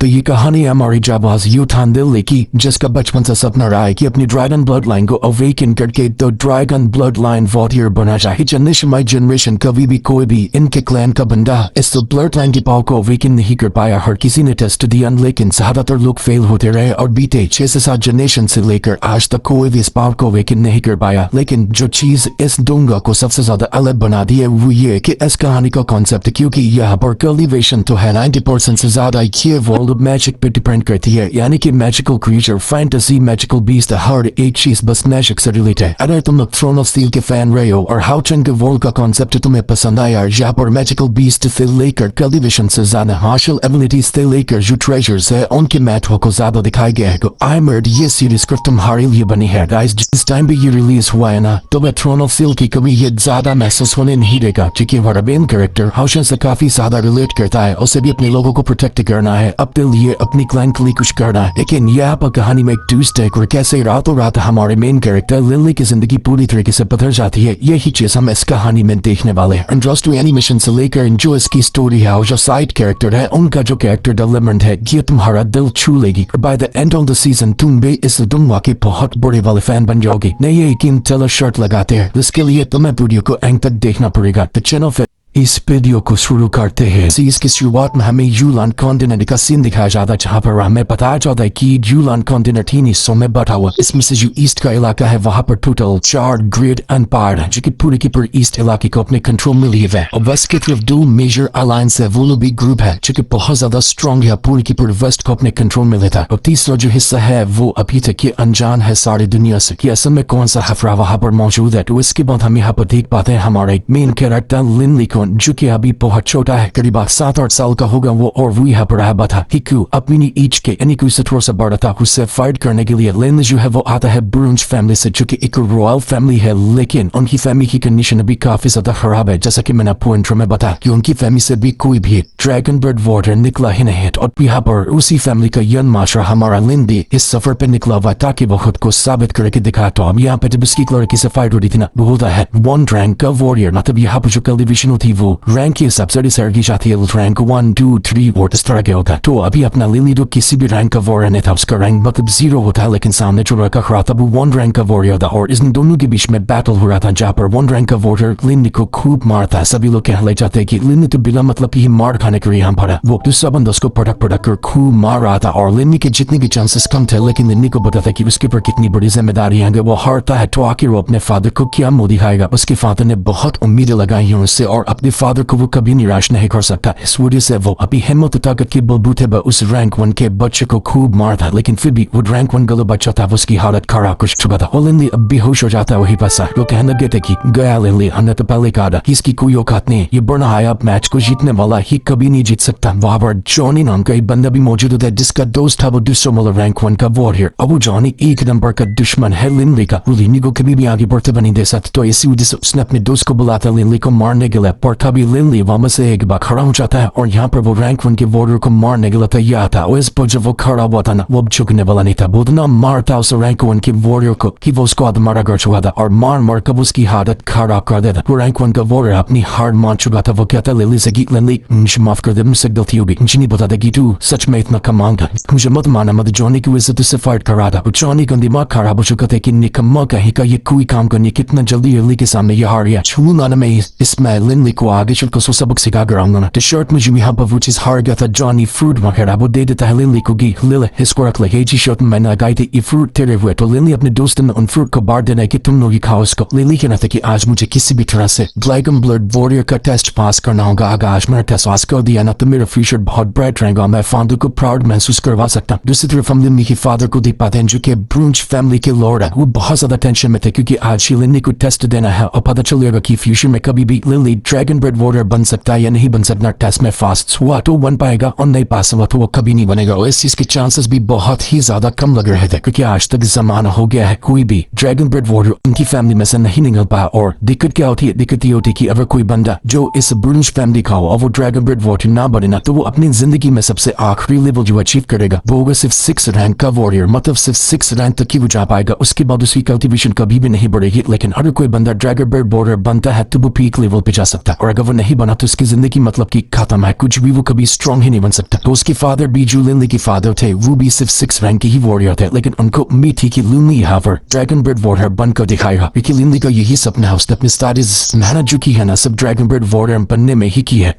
तो ये कहानी हमारी जाबाज यूथान दिल्ली की, जिसका बचपन से सपना रहा है कि अपनी ड्रैगन ब्लड लाइन को अवेकन करके तो ड्रैगन ब्लड लाइन वॉरियर बना जाए। जनरेशन जनरेशन कभी भी कोई भी इनके क्लैन का बंदा इस ब्लड लाइन की पावर को अवेकन नहीं कर पाया। हर किसी ने टेस्ट दिया, लेकिन ज्यादातर लोग फेल होते रहे और बीते 6 से 7 जनरेशन से लेकर आज तक कोई भी इस पावर को अवेकन नहीं कर पाया। लेकिन जो चीज इस डोंगा को सबसे ज्यादा अलग बना दी है वो ये कि इस कहानी का कॉन्सेप्ट, क्योंकि यहाँ पर कल्टिवेशन तो है 90% से ज्यादा, ये वर्ल्ड मैजिक पे डिपेंड करती है, यानी कि magical creature, fantasy, magical beast, हर एक चीज बस मैजिक से रिलेटेड है। अगर तुम लोग थ्रोन ऑफ स्टील के फैन रहे हो और हाउ चंग के वर्ल्ड का कॉन्सेप्ट तुम्हें पसंद आया, यहाँ पर मैजिकल बीस्ट से लेकर कल्टिवेशन से ज्यादा हार्शल एबिलिटीज से लेकर जो ट्रेजर्स है उनके महत्व को ज्यादा दिखाया गया है। आर्मर्ड ये सीरीज सिर्फ तुम्हारे लिए बनी है गाइस। जिस टाइम भी ये रिलीज हुआ है ना, तो मैं थ्रोन ऑफ स्टील की कभी ये ज्यादा महसूस होने नहीं देगा, क्योंकि हमारा मेन कैरेक्टर हाउशन से काफी ज्यादा रिलेट करता है। उसे भी अपने लोगों को प्रोटेक्ट करना है, अपने लिए अपनी क्लैन के लिए कुछ करना है। लेकिन यहाँ पर कहानी में एक ट्विस्ट है, कैसे रातों रात हमारे मेन कैरेक्टर लिली की जिंदगी पूरी तरीके से बदल जाती है। यही चीज हम इस कहानी में देखने वाले हैं। इंडस्ट्री एनिमेशन से लेकर जो इसकी स्टोरी है और जो साइड कैरेक्टर है उनका जो कैरेक्टर डेवलपमेंट है, ये तुम्हारा दिल छू लेगी। By the end of the season तुम भी इस दुनिया के बहुत बड़े वाले फैन बन जाओगे। नहीं यकीन टेलर शर्ट लगाते हैं, इसके लिए तुम्हें वीडियो को एंड तक देखना पड़ेगा। तो चैनल पे इस वीडियो को शुरू करते हैं। इसकी शुरुआत में हमें यूलान कॉन्टिनेंट का सीन दिखाया जाता है, जहाँ पर हमें बताया जाता है कि यूलान कॉन्टिनेंट 3 हिस्सों में बटा हुआ। इसमें से जो ईस्ट का इलाका है वहाँ पर टोटल 4 ग्रेट एम्पायर है, जो कि पूरे की पूरी ईस्ट इलाके को अपने कंट्रोल में लिए हुए। और वेस्ट की तरफ 2 मेजर अलायंस है, वो भी ग्रुप है जो कि बहुत ज्यादा स्ट्रॉन्ग है, पूरी की पूरी वेस्ट को अपने कंट्रोल में लेता है। और तीसरा जो हिस्सा है वो अभी तक ये अनजान है सारी दुनिया से कि असल में कौन सा हफरा वहाँ पर मौजूद है। तो इसके बाद हम यहाँ पर देख पाते हैं हमारे मेन कैरेक्टर लिनली को, जो कि अभी बहुत छोटा है, करीब 7-8 साल का होगा वो, और वो यहाँ पर रहा था। हिकू अपनी ईच के यानी से थोड़ा सा बड़ा था, उससे फाइट करने के लिए लिन जो है वो आता है ब्रूंज फैमिली से, जो कि एक रॉयल फैमिली है। लेकिन उनकी फैमिली की कंडीशन अभी काफी ज्यादा खराब है, जैसा कि मैंने आपको इंट्रो में बताया कि उनकी फैमिली से भी कोई भी ड्रैगन ब्लड वॉरियर निकला ही नहीं। और यहाँ पर उसी फैमिली का यंग मास्टर हमारा लिन भी इस सफर पे निकला हुआ ताकि वो खुद को साबित करके दिखा। तो अब यहाँ पे जब इसकी लड़की से फाइट हो रही थी ना, वो होता है 1 रैंक का वॉरियर, मतलब यहाँ पर जो कल्टिवेशन होती वो रैंक के हिसाब से डिसाइड की जाती है। रैंक 1, 2, 3 और इस तरह के होता है। तो अभी अपना लिली जो किसी भी रैंक का वॉरियर नहीं था, उसका रैंक मतलब 0 होता है, लेकिन सामने जो लड़का खड़ा था वो 1 रैंक का वॉरियर था। और इन दोनों के बीच में बैटल हो रहा था, जहाँ पर 1 रैंक का वॉरियर लिली को खूब मारता है। सभी लोग कहने लग जाते हैं कि लिली तो बिना मतलब ही मार खाने के लिए यहाँ पर है। वो दूसरा बंदा उसको पटक कर खूब मार रहा था और लिली के जितने भी चांसेस कम थे, लेकिन लिली को पता था कि उसके ऊपर कितनी बड़ी जिम्मेदारी है। वो हारता है तो आखिर वो अपने फादर को क्या मुंह दिखाएगा। उसके फादर ने बहुत उम्मीदें लगाई हैं उससे और अपने फादर को वो कभी निराश नहीं कर सकता। इस वजह से वो अभी हिम्मत ताकत के बलबूते पर उस रैंक 1 के बच्चे को खूब मारता, लेकिन फिर भी वो रैंक 1 गला बच्चा था, उसकी हालत खराब कर चुका था। और लिली अब बेहोश हो जाता है वही पास। वो कहने लगे थे कि गया लिली, हमने तो पहले कहा था इसकी कोई औकात नहीं, ये बड़ा है, अब मैच को जीतने वाला ही कभी नहीं जीत सकता। वहाँ पर जॉनी नाम का एक बंदा भी मौजूद है, जिसका दोस्त था वो दूसरा वाला रैंक 1 का वॉरियर। अब वो जॉनी एक नंबर का दुश्मन है लिली का, लिली को कभी भी आगे बढ़ते बनी दे सकता। तो इसी वजह से उसने अपने दोस्त को बुलाता लिली को मारने के लिए, पर तभी लिली वहां से एक बार खड़ा हो जाता है और यहाँ पर वो रैंक 1 के वॉरियर को मारने के लिए तैयार था। और इस पर जब वो खड़ा हुआ था ना, वो अब झुकने वाला नहीं था। वो इतना मारता उस रैंक 1 के वॉरियर को कि वो उसको आधमारा कर चुका था और मार कर उसकी हालत खराब कर देता। वो रैंक 1 का वॉरियर अपनी हार मान चुका था। वो कहता लिली से कि लिली मुझे माफ कर दे, मुझसे गलती होगी, मुझे नहीं पता था कि तू सच में इतना कमाल था, मुझे मत माना, मत जॉनी की वजह से फाइट कर रहा था। जॉनी का दिमाग खराब हो चुका था कि निकम्मा कहीं का ये कोई काम करनी, कितना जल्दी लिली के सामने ये हार गया। छूना मैं इसमें लिली को आगे चलकर सबक सिखा कर आऊंगा। तो शर्ट में जो यहाँ पर वो चीज हार गया था, जॉनी फ्रूट वगैरह वो दे देता है लिली को कि लिली इसको रख ले, जी शर्ट में मैंने लगाई थी ये फ्रूट तेरे हुए। तो लिली अपने दोस्त ने उन फ्रूट को बांट देना कि तुम लोग ही खाओ इसको। लिली कहना था कि आज मुझे किसी भी तरह से ड्रैगन ब्लड वॉरियर का टेस्ट पास करना होगा। अगर आज मैंने टेस्ट पास कर दिया ना तो मेरा फ्यूचर बहुत ब्राइट रहेगा, मैं फादर को प्राउड महसूस करवा सकता। दूसरी तरफ हम लिली के फादर को देख पाते हैं जो कि ब्रूंच फैमिली के लॉर्ड है। वो बहुत ज्यादा टेंशन में थे क्योंकि आज लिली को टेस्ट देना है और पता चलेगा कि फ्यूचर में कभी भी लिली ड्रैगन ब्लड वॉरियर बन सकता है या नहीं बन सकता। टेस्ट में फास्ट हुआ तो बन पाएगा और नहीं पास हुआ तो वो कभी नहीं बनेगा। और इस चीज के चांसेस भी बहुत ही ज्यादा कम लग रहे थे क्योंकि आज तक जमाना हो गया है कोई भी ड्रैगन ब्लड वॉरियर उनकी फैमिली में से नहीं निकल पाया। और दिक्कत क्या होती है, दिक्कत ये होती है कि अगर कोई बंदा जो इस ब्रूंच फैमिली का हो और वो ड्रैगन ब्लड वॉरियर ना बने ना, तो वो अपनी जिंदगी में सबसे आखिरी लेवल जो अचीव करेगा वो होगा सिर्फ 6 रैंक का वॉरियर, मतलब सिर्फ 6 रैंक तक ही वो जा पाएगा। उसके बाद उसकी कल्टिवेशन कभी भी नहीं बढ़ेगी। लेकिन अगर कोई बंदा ड्रैगन ब्लड वॉरियर बनता है तो वो पीक लेवल पे जा सकता। और अगर वो नहीं बना तो उसकी जिंदगी मतलब कि खत्म है, कुछ भी वो कभी स्ट्रॉन्ग ही नहीं बन सकता। तो उसके फादर भी जो लिनली के फादर थे वो भी सिर्फ 6 रैंक के ही वॉरियर थे, लेकिन उनको उम्मीद थी कि लिनली यहाँ पर ड्रैगन ब्लड वॉरियर बनकर दिखाएगा, क्योंकि लिनली का यही सपना है। उसने अपनी स्टडीज मेहनत जो की है ना सब ड्रैगन ब्लड वॉरियर बनने में ही की है।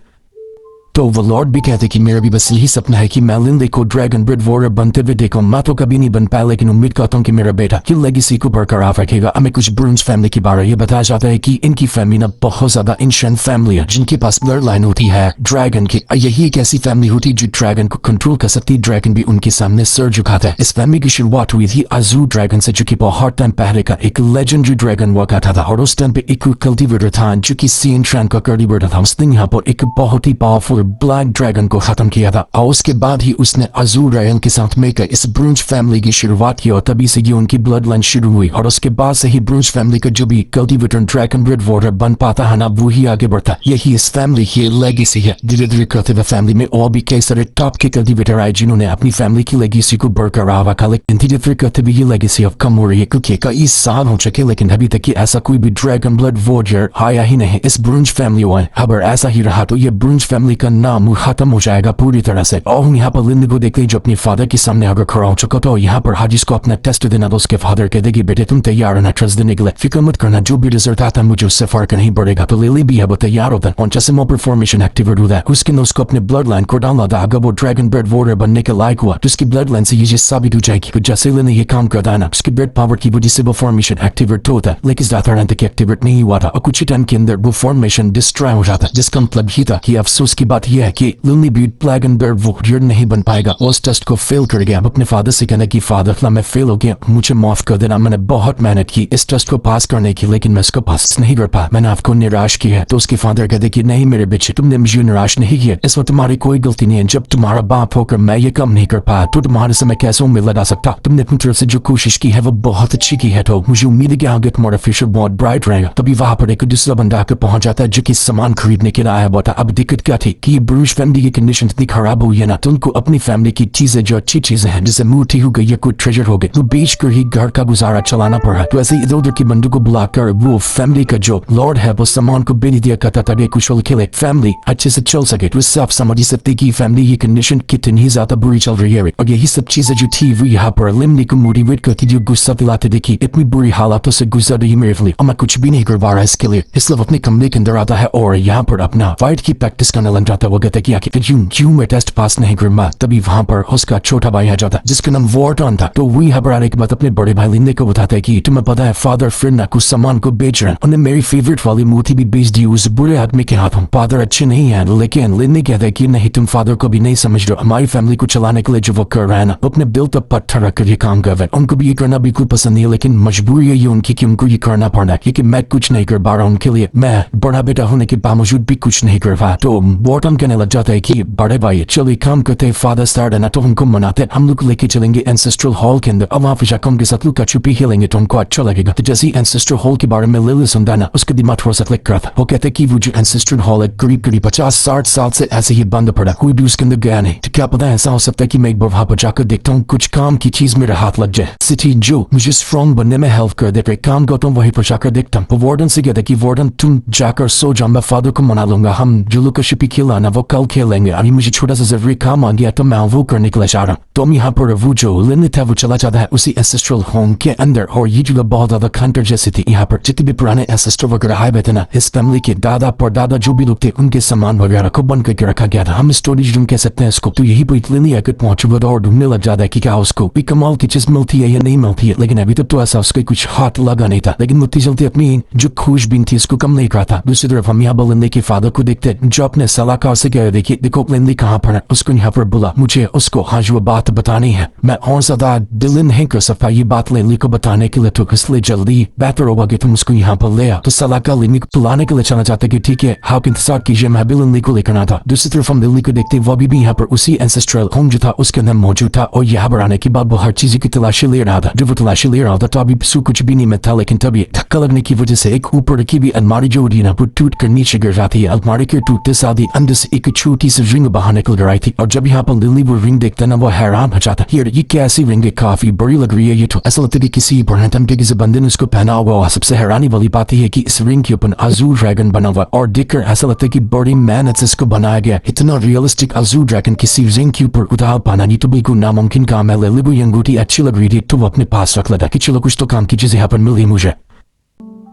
तो वो लॉर्ड भी कहते कि मेरा भी बस यही सपना है कि मैं लिनली को ड्रैगन ब्लड वॉरियर बनते हुए देखूं। मैं तो कभी नहीं बन पाया, लेकिन उम्मीद करता हूँ कि मेरा बेटा ये लेगेसी को बरकरार रखेगा। हमें कुछ ब्रून्स फैमिली के बारे में बताया जाता है कि इनकी फैमिली ना बहुत ज्यादा एंशिएंट फैमिली है, जिनके पास ब्लड लाइन होती है ड्रैगन की। यही एक ऐसी फैमिली होती है जो ड्रैगन को कंट्रोल कर सकती है। ड्रैगन भी उनके सामने सर झुकाता है। इस फैमिली की शुरुआत हुई थी अजू ड्रैगन से, जो कि बहुत टाइम पहले का एक लेजेंडरी ड्रैगन हुआ करता था। और उस टाइम पे एक कल्टीवेटर था जो कि सीन ट्रैन का कल्टीवेटर था। उसने यहाँ पर एक बहुत ही पावरफुल ब्लैक ड्रैगन को खत्म किया था, और उसके बाद ही उसने अजूर रायन के साथ मिलकर इस ब्रूंज फैमिली की शुरुआत की, और तभी से ये उनकी ब्लड लाइन शुरू हुई। और उसके बाद से ही ब्रूंज फैमिली का जो भी कल्टीवेटर ड्रैगन ब्लड वॉरियर बन पाता है ना वो ही आगे बढ़ता। यही इस फैमिली की लेगेसी है। धीरे धीरे करते हुए फैमिली में और भी कई सारे टॉप के कल्टीवेटर आए जिन्होंने अपनी फैमिली की लेगेसी को बरकरार रखा, लेकिन धीरे धीरे करते हुए ये लेगेसी अब कम हो रही है, क्योंकि कई साल हो चुके लेकिन अभी तक ऐसा कोई भी ड्रैगन ब्लड वॉरियर आया ही नहीं इस ब्रूंज फैमिली में। अगर ऐसा ही रहा तो ये ब्रूंज फैमिली का नाम खत्म हो जाएगा पूरी तरह से। और हम यहाँ पर लिंडी को देखते जो अपने फादर के सामने अगर खड़ा हो चुका तो यहाँ पर हाजिस को अपना टेस्ट देना, तो उसके फादर कह देगी बेटे तुम तैयार है ना ट्रस्ट देने के लिए, फिक्र मत करना, जो भी रिजल्ट आता है मुझे उससे फर्क नहीं पड़ेगा। तो लिली भी है वो तैयार होता है, और जैसे मोपर फॉर्मेशन एक्टिवेट होता है उसके ने उसको अपने ब्लड लाइन को डालना था। अगर वो ड्रैगन ब्लड वॉरियर बनने के लायक हुआ तो उसकी ब्लड लाइन से ये साबित हो जाएगी कि जैसे लिली ये काम करता है ना उसकी ब्लड पावर की वजह से वो फॉर्मेशन एक्टिवेट होता है, लेकिन ज्यादा तक एक्टिवेट नहीं हुआ था और कुछ टाइम के अंदर वो फॉर्मेशन डिस्ट्रॉय हो जाता है। जिसका मतलब ही था कि अफसोस की बात यह है कि लिली भी ड्रैगन ब्लड वॉरियर नहीं बन पाएगा। उस टेस्ट को फेल कर गया। अब अपने फादर से कहना कि फादर मैं फेल हो गया, मुझे माफ कर देना, मैंने बहुत मेहनत की इस टेस्ट को पास करने की, लेकिन मैं इसको पास नहीं कर पाया, मैंने आपको निराश किया है। तो उसके फादर कहते कि नहीं मेरे बच्चे तुमने मुझे निराश नहीं किया, इसमें तुम्हारी कोई गलती नहीं है। जब तुम्हारा बाप होकर मैं ये काम नहीं कर पाया तो तुम्हारे से मैं कैसे उम्मीद लगा सकता। तुमने अपनी तरफ से जो कोशिश की है वो बहुत अच्छी की है, तो मुझे उम्मीद है कि आगे तुम्हारा फ्यूचर बहुत ब्राइट रहेगा। तभी वहां पर एक दूसरा बंदा आकर पहुंच जाता है जो कि सामान खरीदने के लिए आया हुआ था। अब दिक्कत क्या थी कि ब्रूज फैमिली की कंडीशन इतनी खराब हुई है ना, तो उनको अपनी फैमिली की चीजें जो अच्छी चीजें हैं जैसे मूर्ति हो गई या कोई ट्रेजर हो गए तो बेच कर ही घर का गुजारा चलाना पड़ा। तो ऐसे इधर उधर के बंदों को बुलाकर वो फैमिली का जो लॉर्ड है वो सामान को बेच दिया करता था कुशल के लिए फैमिली अच्छे से चल सके। तो इससे आप समझ सकते कि फैमिली की कंडीशन कितनी ज्यादा बुरी चल रही है। और यही सब चीजें जो थी वो यहाँ पर लिमनी को मोटिवेट करती जो गुस्सा दिलाते देखी इतनी बुरी हालातों से गुजर रही मेरे लिए और मैं कुछ भी नहीं कर पा रहा इसके लिए, इसलिए अपने कमरे के अंदर आता है और यहाँ पर अपना फाइट की प्रैक्टिस करने लग जाता है। वो कहता है कि क्यों मैं टेस्ट पास नहीं कर पा। तभी वहां पर उसका छोटा भाई आ जाता है जिसका नाम वॉर्टन था। तो वही यहाँ पर आने के बाद अपने बड़े भाई लिंडे को बताता है कि तुम्हें पता है फादर फिर ना कुछ सामान को बेच रहे हैं, उन्हें मेरी फेवरेट वाली मूर्ति भी बेच दी उस बुरे आदमी के हाथों। फादर अच्छे नहीं है, लेकिन लिंडे कहता है कि नहीं तुम फादर को भी नहीं समझ रहे, हमारी फैमिली को चलाने के लिए जो वो कर रहे हैं ना अपने दिल तक पत्थर रखकर ये काम कर रहे हैं। उनको भी ये करना बिल्कुल पसंद नहीं है, लेकिन मजबूरी है ये उनकी कि उनको ये करना पड़ना है क्योंकि मैं कुछ नहीं कर पा रहा उनके लिए, मैं बड़ा बेटा होने के बावजूद भी कुछ नहीं कर पा। तो वॉर्टन कहने लग जाता है कि बड़े भाई चलिए काम करते फादर स्टार्ट है ना, तो उनको मनाते हम लोग लेके चलेंगे एंसेस्ट्रल हॉल के अंदर और वहाँ पे जाकर उनके साथ लुका छुपी खेलेंगे तो उनको अच्छा लगेगा। तो जैसे एंसेस्ट्रल हॉल के बारे में लिली सुनता ना उसका दिमाग थोड़ा सा क्लिक करता। वो कहते कि वो जो एंसेस्ट्रल हॉल है करीब 50-60 साल से ऐसे ही बंद पड़ा, कोई भी उसके अंदर गया नहीं। तो क्या पता ऐसा हो सकता है कि मैं एक बार वहाँ पर जाकर देखता हूँ कुछ काम की चीज मेरे हाथ लग जाए, सिटी जो मुझे स्ट्रॉन्ग बनने में हेल्प कर दे। काम करता हूँ वहीं पर जाकर देखता हूँ। वो वार्डन से कहता कि वार्डन तुम जाकर सो जाओ, मैं फादर को मना लूंगा, हम जो लुका छुपी खेलना वो कल खेलेंगे, अभी मुझे छोटा सा जरूरी काम आ गया तो मैं वो करने के लिए जा रहा हूँ। तो यहाँ पर वो जो लिन था वो चला जाता है उसी एंसेस्ट्रल होम के अंदर और ये जो बहुत ज्यादा खंडर जैसी थी। यहाँ पर जितने भी पुराने एंसेस्टर वगैरह आए थे ना इस फैमिली के दादा परदादा जो भी लोग थे उनके सामान वगैरह को बंद करके रखा गया था, हम स्टोरेज रूम कह सकते हैं इसको। तो यही पर लिन आकर पहुंच और ढूंढने लग जाता है कि क्या उसको भी कमाल की चीज मिलती है या नहीं मिलती है, लेकिन अभी तक तो ऐसा उसका कुछ हाथ लगा नहीं था। लेकिन मुत्ती चलती अपनी जो खोजबीन थी इसको कम नहीं करा था। दूसरी तरफ हम यहाँ पर लिंडी के फादर को देखते जो अपने सलाहकार से कह देखिए देखो लिंडी कहाँ पर है, उसको यहाँ पर बुला, मुझे उसको आज वो बात बतानी है, मैं और ज्यादा दिल नहीं कर सकता ये बात लिंडी को बताने के लिए, तो इसलिए जल्दी बेहतर होगा कि तुम उसको यहाँ पर ले आओ। तो सलाहकार लिंडी को बुलाने के लिए चलना चाहते कि ठीक है आप इंतजार कीजिए, मैं भी लिंडी को लेकर आता। दूसरी तरफ हम लिंडी को देखते वो भी यहाँ पर उसी एंसेस्ट्रल होम जो था उसके अंदर मौजूद था और यहाँ पर आने के बाद वो हर चीज की तलाशी ले रहा था। जब वो तलाशी ले रहा था तो अभी कुछ भी नहीं मिलता, लेकिन तभी धक्का लगने की वजह से एक ऊपर की भी अलमारी जो होती है ना वो टूट कर नीचे गिर जाती है। अलमारी के टूटते साथ ही अंदर से एक छोटी सी रिंग बाहर निकल कर आई थी और जब यहाँ पर लिली वो रिंग देखता ना वो हैरान हो जाता। ये कैसी रिंग है, काफी बड़ी लग रही है ये तो। ऐसा लगता है कि किसी पुराने के किसी बंदे ने उसको पहना हुआ। सबसे हैरानी वाली बात है कि इस रिंग के ऊपर अज़ूर ड्रैगन बना हुआ और देखकर ऐसा लगता है कि बड़ी मेहनत से इसको बनाया गया। इतना रियलिस्टिक अज़ूर ड्रैगन किसी रिंग के ऊपर उतार पाना ये तो बिल्कुल नामुमकिन काम है। लिली वो ये अंगूठी अच्छी लग रही थी तो वो अपने पास रख लेता कि चलो कुछ तो काम की चीजें यहाँ पर मिली मुझे।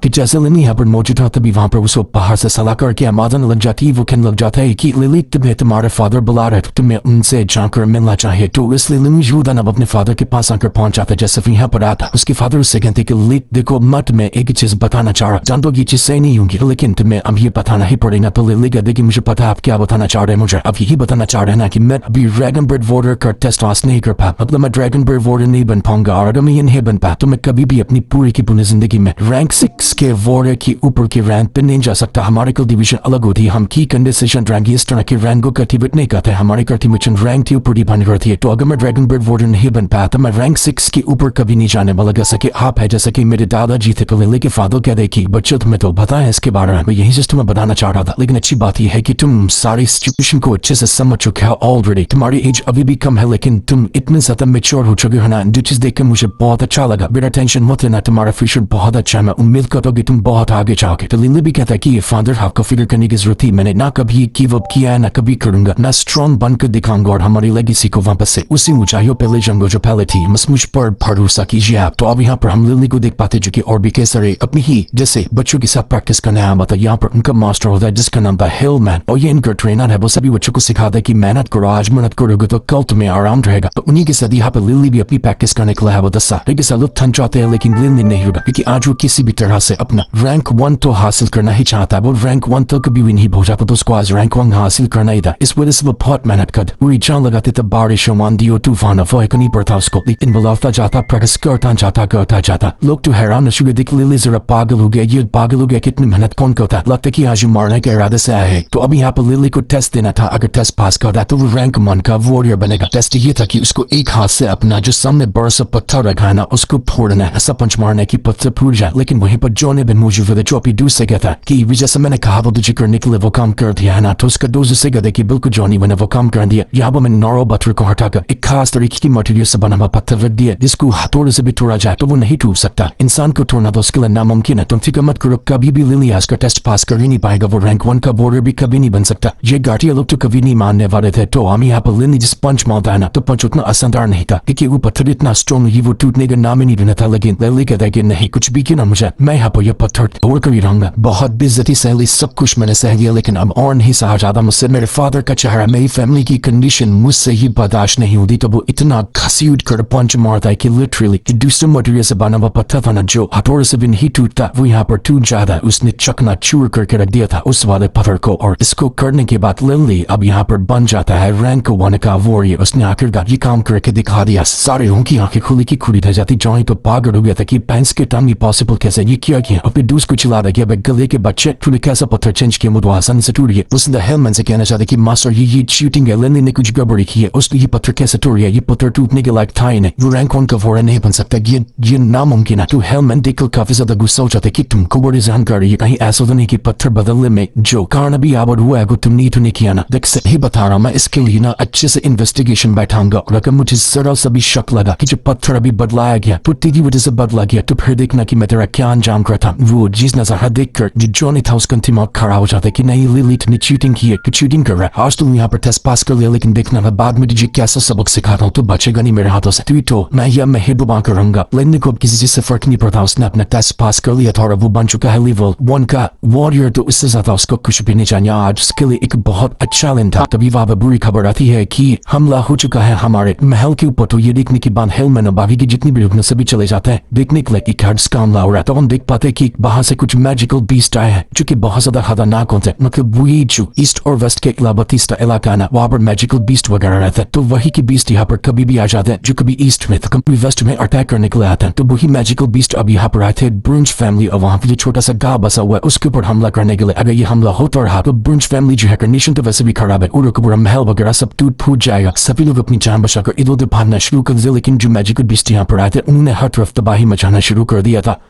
कि जैसे लिली यहाँ पर मौजूद था तभी वहां पर उसको बाहर से सलाह करके आमादन लग जाती। वो कहने लग जाता है कि लिली तुम्हें तुम्हारे फादर बुला रहे, तुम्हें उनसे जाकर मिलना चाहिए। तो इसलिए लिली यूदन अब अपने फादर के पास आकर पहुंच जाता है। जैसे यहाँ पर आता उसके फादर उससे कहते कि लिली देखो मैं तुम्हें एक चीज बताना चाह रहा, जान दो ये चीज सही नहीं होंगी लेकिन तुम्हें अब ये बताना ही पड़ेगा। तो लिली कहते कि मुझे पता आप क्या बताना चाह रहे हैं, मुझे अब यही बताना चाह रहे हैं ना कि मैं अभी ड्रैगन बर्ड वॉर्डर का टेस्ट पास नहीं कर पाया, मतलब मैं ड्रैगन बर्ड वॉर्डर नहीं बन पाऊंगा और अगर मैं ये नहीं बन पाया तो मैं कभी भी अपनी पूरी की पूरी जिंदगी में रैंक 6 के वॉर्डर की ऊपर के रैंक पे नहीं जा सकता। हमारे कल्टीवेशन अलग होती है, हम की कंडीशन रैंक इस तरह के रैंक को कल्टीवेट नहीं करते। हमारे कल्टीवेशन रैंक के ऊपर डिपेंड करती है। तो अगर मैं ड्रैगन बर्ड वॉर्डर नहीं बन पाया तो मैं रैंक 6 के ऊपर कभी नहीं जाने वाला। जैसा कि आप है, जैसा कि मेरे दादाजी थे तो लिली के फादर कह दे कि बच्चों तुम्हें तो पता है इसके बारे में, मैं यही चीज तुम्हें बताना चाह रहा था। लेकिन अच्छी बात यह है कि तुम सारी सिचुएशन को अच्छे से समझ चुके हो ऑलरेडी। तुम्हारी एज अभी भी कम है लेकिन तुम इतने ज्यादा मेच्योर हो चुके हो ना, जो चीज देखकर मुझे बहुत अच्छा लगा। बेटा टेंशन मत लेना, तुम्हारा फ्यूचर बहुत अच्छा है, मैं उम्मीद करता हूँ कि तुम बहुत आगे जाओगे। तो लिली भी कहता है कि ये फादर आपको फिक्र करने की जरूरत थी, मैंने ना कभी गिव अप किया है ना कभी करूंगा, मैं स्ट्रॉन्ग बनकर दिखाऊंगा और हमारी लेगेसी को वापस से उसी ऊंचाइयों पे ले जाऊंगा जो पहले थी। बस मुझ पर भरोसा कीजिए आप। तो अब यहाँ पर हम लिली को देख पाते जो कि और भी कई सारे अपनी ही जैसे बच्चों के साथ प्रैक्टिस करने आया था। यहाँ पर उनका मास्टर होता है जिसका नाम था हिलमैन और ये इनका ट्रेनर है। वो सभी बच्चों को सिखाता है कि मेहनत करो, आज मेहनत करोगे तो कल तुम्हें आराम रहेगा। तो उन्हीं के साथ यहाँ पर लिली भी अपनी प्रैक्टिस करने के लिए वो दसा लुत्थन चाहते हैं लेकिन लिली नहीं होगा क्योंकि आज वो किसी भी तरह से अपना रैंक 1 तो हासिल करना ही चाहता है। वो रैंक 1 तक कभी भी नहीं पहुंचा तो उसको आज रैंक 1 हासिल करना ही था। इस वजह से वो बहुत मेहनत कर पूरी जान लगाते तब बारिश आंधी और तूफान अफवाह नहीं पड़ता उसको, लेकिन बुलाता जाता प्रैक्टिस करता जाता। लोग तो हैरान शुरू देख लिली जरा पागल हो गया, ये पागल हो गया, कितनी मेहनत कौन करता, लगता कि आज मारने के इरादे से आया है। तो अभी यहाँ पर लिली को टेस्ट देना था, अगर टेस्ट पास करता तो वो रैंक 1 का वॉरियर बनेगा। टेस्ट ये था कि उसको एक हाथ से अपना जो सामने बड़ा सा पत्थर रखा है ना उसको फोड़ना है, ऐसा पंच मारना है कि पत्थर फूट जाए। लेकिन वहीं पर जो ने भी मौजूद जो अभी दूसरे कहता है कि जैसे मैंने कहा वो तुझे करने के लिए वो काम कर दिया है ना, तो उसका दोस्त से कहते कि बिल्कुल जॉनी मैंने वो काम कर दिया। यहाँ पर मैंने नॉरो बटर को हटाकर एक खास तरीके की मटेरियल से बना हुआ पत्थर रख दिया जिसको हथौड़े से भी तोड़ा जाए तो वो नहीं टूट सकता। इंसान को तोड़ना तो उसके लिए नामुमकिन है। तुम फिक्र मत करो, कभी भी लिली का टेस्ट पास कर ही नहीं पाएगा, वो रैंक 1 का वॉरियर भी कभी नहीं बन सकता। ये गार्डिया लोग तो कभी नहीं मानने वाले थे। तो हम यहाँ पर लिली जिस पंच मारता है ना तो पंच उतना आसानदार नहीं था क्योंकि वो पत्थर इतना स्ट्रॉन्ग ही वो टूटने का नाम ही नहीं देना था। लेकिन लिली कहता है कि नहीं कुछ भी क्यों ना मुझे, मैं यहाँ पर यह पत्थर तोड़ कर ही रहूंगा। बहुत बेइज्जती सहली सब कुछ मैंने सह लिया लेकिन अब और नहीं सहा जाता मुझसे। मेरे फादर का चेहरा, मेरी फैमिली की कंडीशन मुझसे ही बर्दाश्त नहीं होती। तो वो इतना घसीट कर पंच मारता है कि लिटरली कि दूसरे मटेरियल से बना हुआ पत्थर था ना जो हथौड़े से भी नहीं टूटता वो यहाँ पर टूट जाता है। उसने चकना चूर करके रख दिया था उस वाले पत्थर को और इसको करने के बाद लिली अब यहाँ पर बन जाता है रैंक 1 का वॉरियर। उसने आखिरकार ये काम करके दिखा दिया। सारे लोगों की आंखें खुली की खुली रह जाती। जॉनी तो पागल हो गया था कि पैंस के टाइम पॉसिबल कैसे ये किया गया। अपने दूसरे को चिल्ला दिया गले के बच्चे तूने कैसा पत्थर चेंज किया, मुझे आसानी से टूट गया। उसने हेलमैन से कहना चाहता कि मास्टर ये शूटिंग है, लिली ने कुछ गड़बड़ी की है, उसने ये पत्थर कैसे तोड़ गया, ये पत्थर टूटने के लायक था ही नहीं, वो रैंक 1 का वॉरियर नहीं बन सकता, ये नामुमकिन है। तो हेलमैन देखकर काफी ज्यादा गुस्सा हो जाता है कि तुमको बड़ी जानकारी है, कहीं ऐसा तो नहीं कि पत्थर बदलने में जो कारण भी आबाद हुआ है तुम नहीं तो नहीं किया ना। देख सही बता रहा मैं, इसके लिए ना अच्छे से इन्वेस्टिगेशन बैठाऊंगा और अगर मुझे जरा सा भी शक लगा कि जो पत्थर अभी बदलाया गया तो तेरी वजह से बदला गया तो फिर देखना कि मैं तेरा क्या अंजाम करता। वो जिस नजारा देखकर जो जॉनी था उसका दिमाग खड़ा हो जाता है कि नहीं लिली ने चीटिंग की है, चीटिंग कर रहा है। आज तुम यहाँ पर टेस्ट पास कर लिया लेकिन देखना मैं बाद में तुझे कैसा सबक सिखाता हूँ तो बचेगा नहीं मेरे हाथों से। तो मैं यह मैं डुबा करूंगा। लिली को किसी चीज से फर्क नहीं पड़ता, उसने अपना टेस्ट पास कर लिया था और वो बन चुका है लेवल 1 का वॉरियर। तो इससे ज्यादा उसको कुछ भी नहीं चाहिए। आज उसके लिए एक बहुत अच्छा दिन था। तभी वहां पर बुरी खबर आती है कि हमला हो चुका है हमारे महल के ऊपर। तो ये देखने के बाद हिलमैन और बावी की जितनी भी रुकने सभी चले जाते हैं देखने के लिए कि कार्ड्स का हमला हो रहा है। तो हम देख पाते हैं कि बाहर से कुछ मैजिकल बीस्ट आए हैं जो कि बहुत ज्यादा खतरनाक होते हैं। मतलब वही जो ईस्ट और वेस्ट के अलावा तीसरा इलाका है ना वहां पर मैजिकल बीस्ट वगैरह रहता है। तो वही के बीस्ट यहाँ पर कभी भी आ जाते हैं जो कभी ईस्ट में तो कभी वेस्ट में अटैक करने के लिए आते हैं। तो वही मैजिकल बीस्ट अब यहाँ पर आए थे ब्रुंच फैमिली और वहाँ पर छोटा सा गाँव बसा हुआ है उसके ऊपर हमला करने के लिए। अगर ये हमला होता रहा तो ब्रुंच फैमिली जो है कंडीशन तो वैसे भी खराब है, उड़ो पूरा महल वगैरह सब टूट फूट जाएगा। सभी लोग अपनी जान बचाकर इधर उधर भागना शुरू कर दिया। लेकिन जो मैजिकल बीस्ट यहाँ पर आए थे उन्होंने हर तरफ तबाही मचाना शुरू कर दिया था।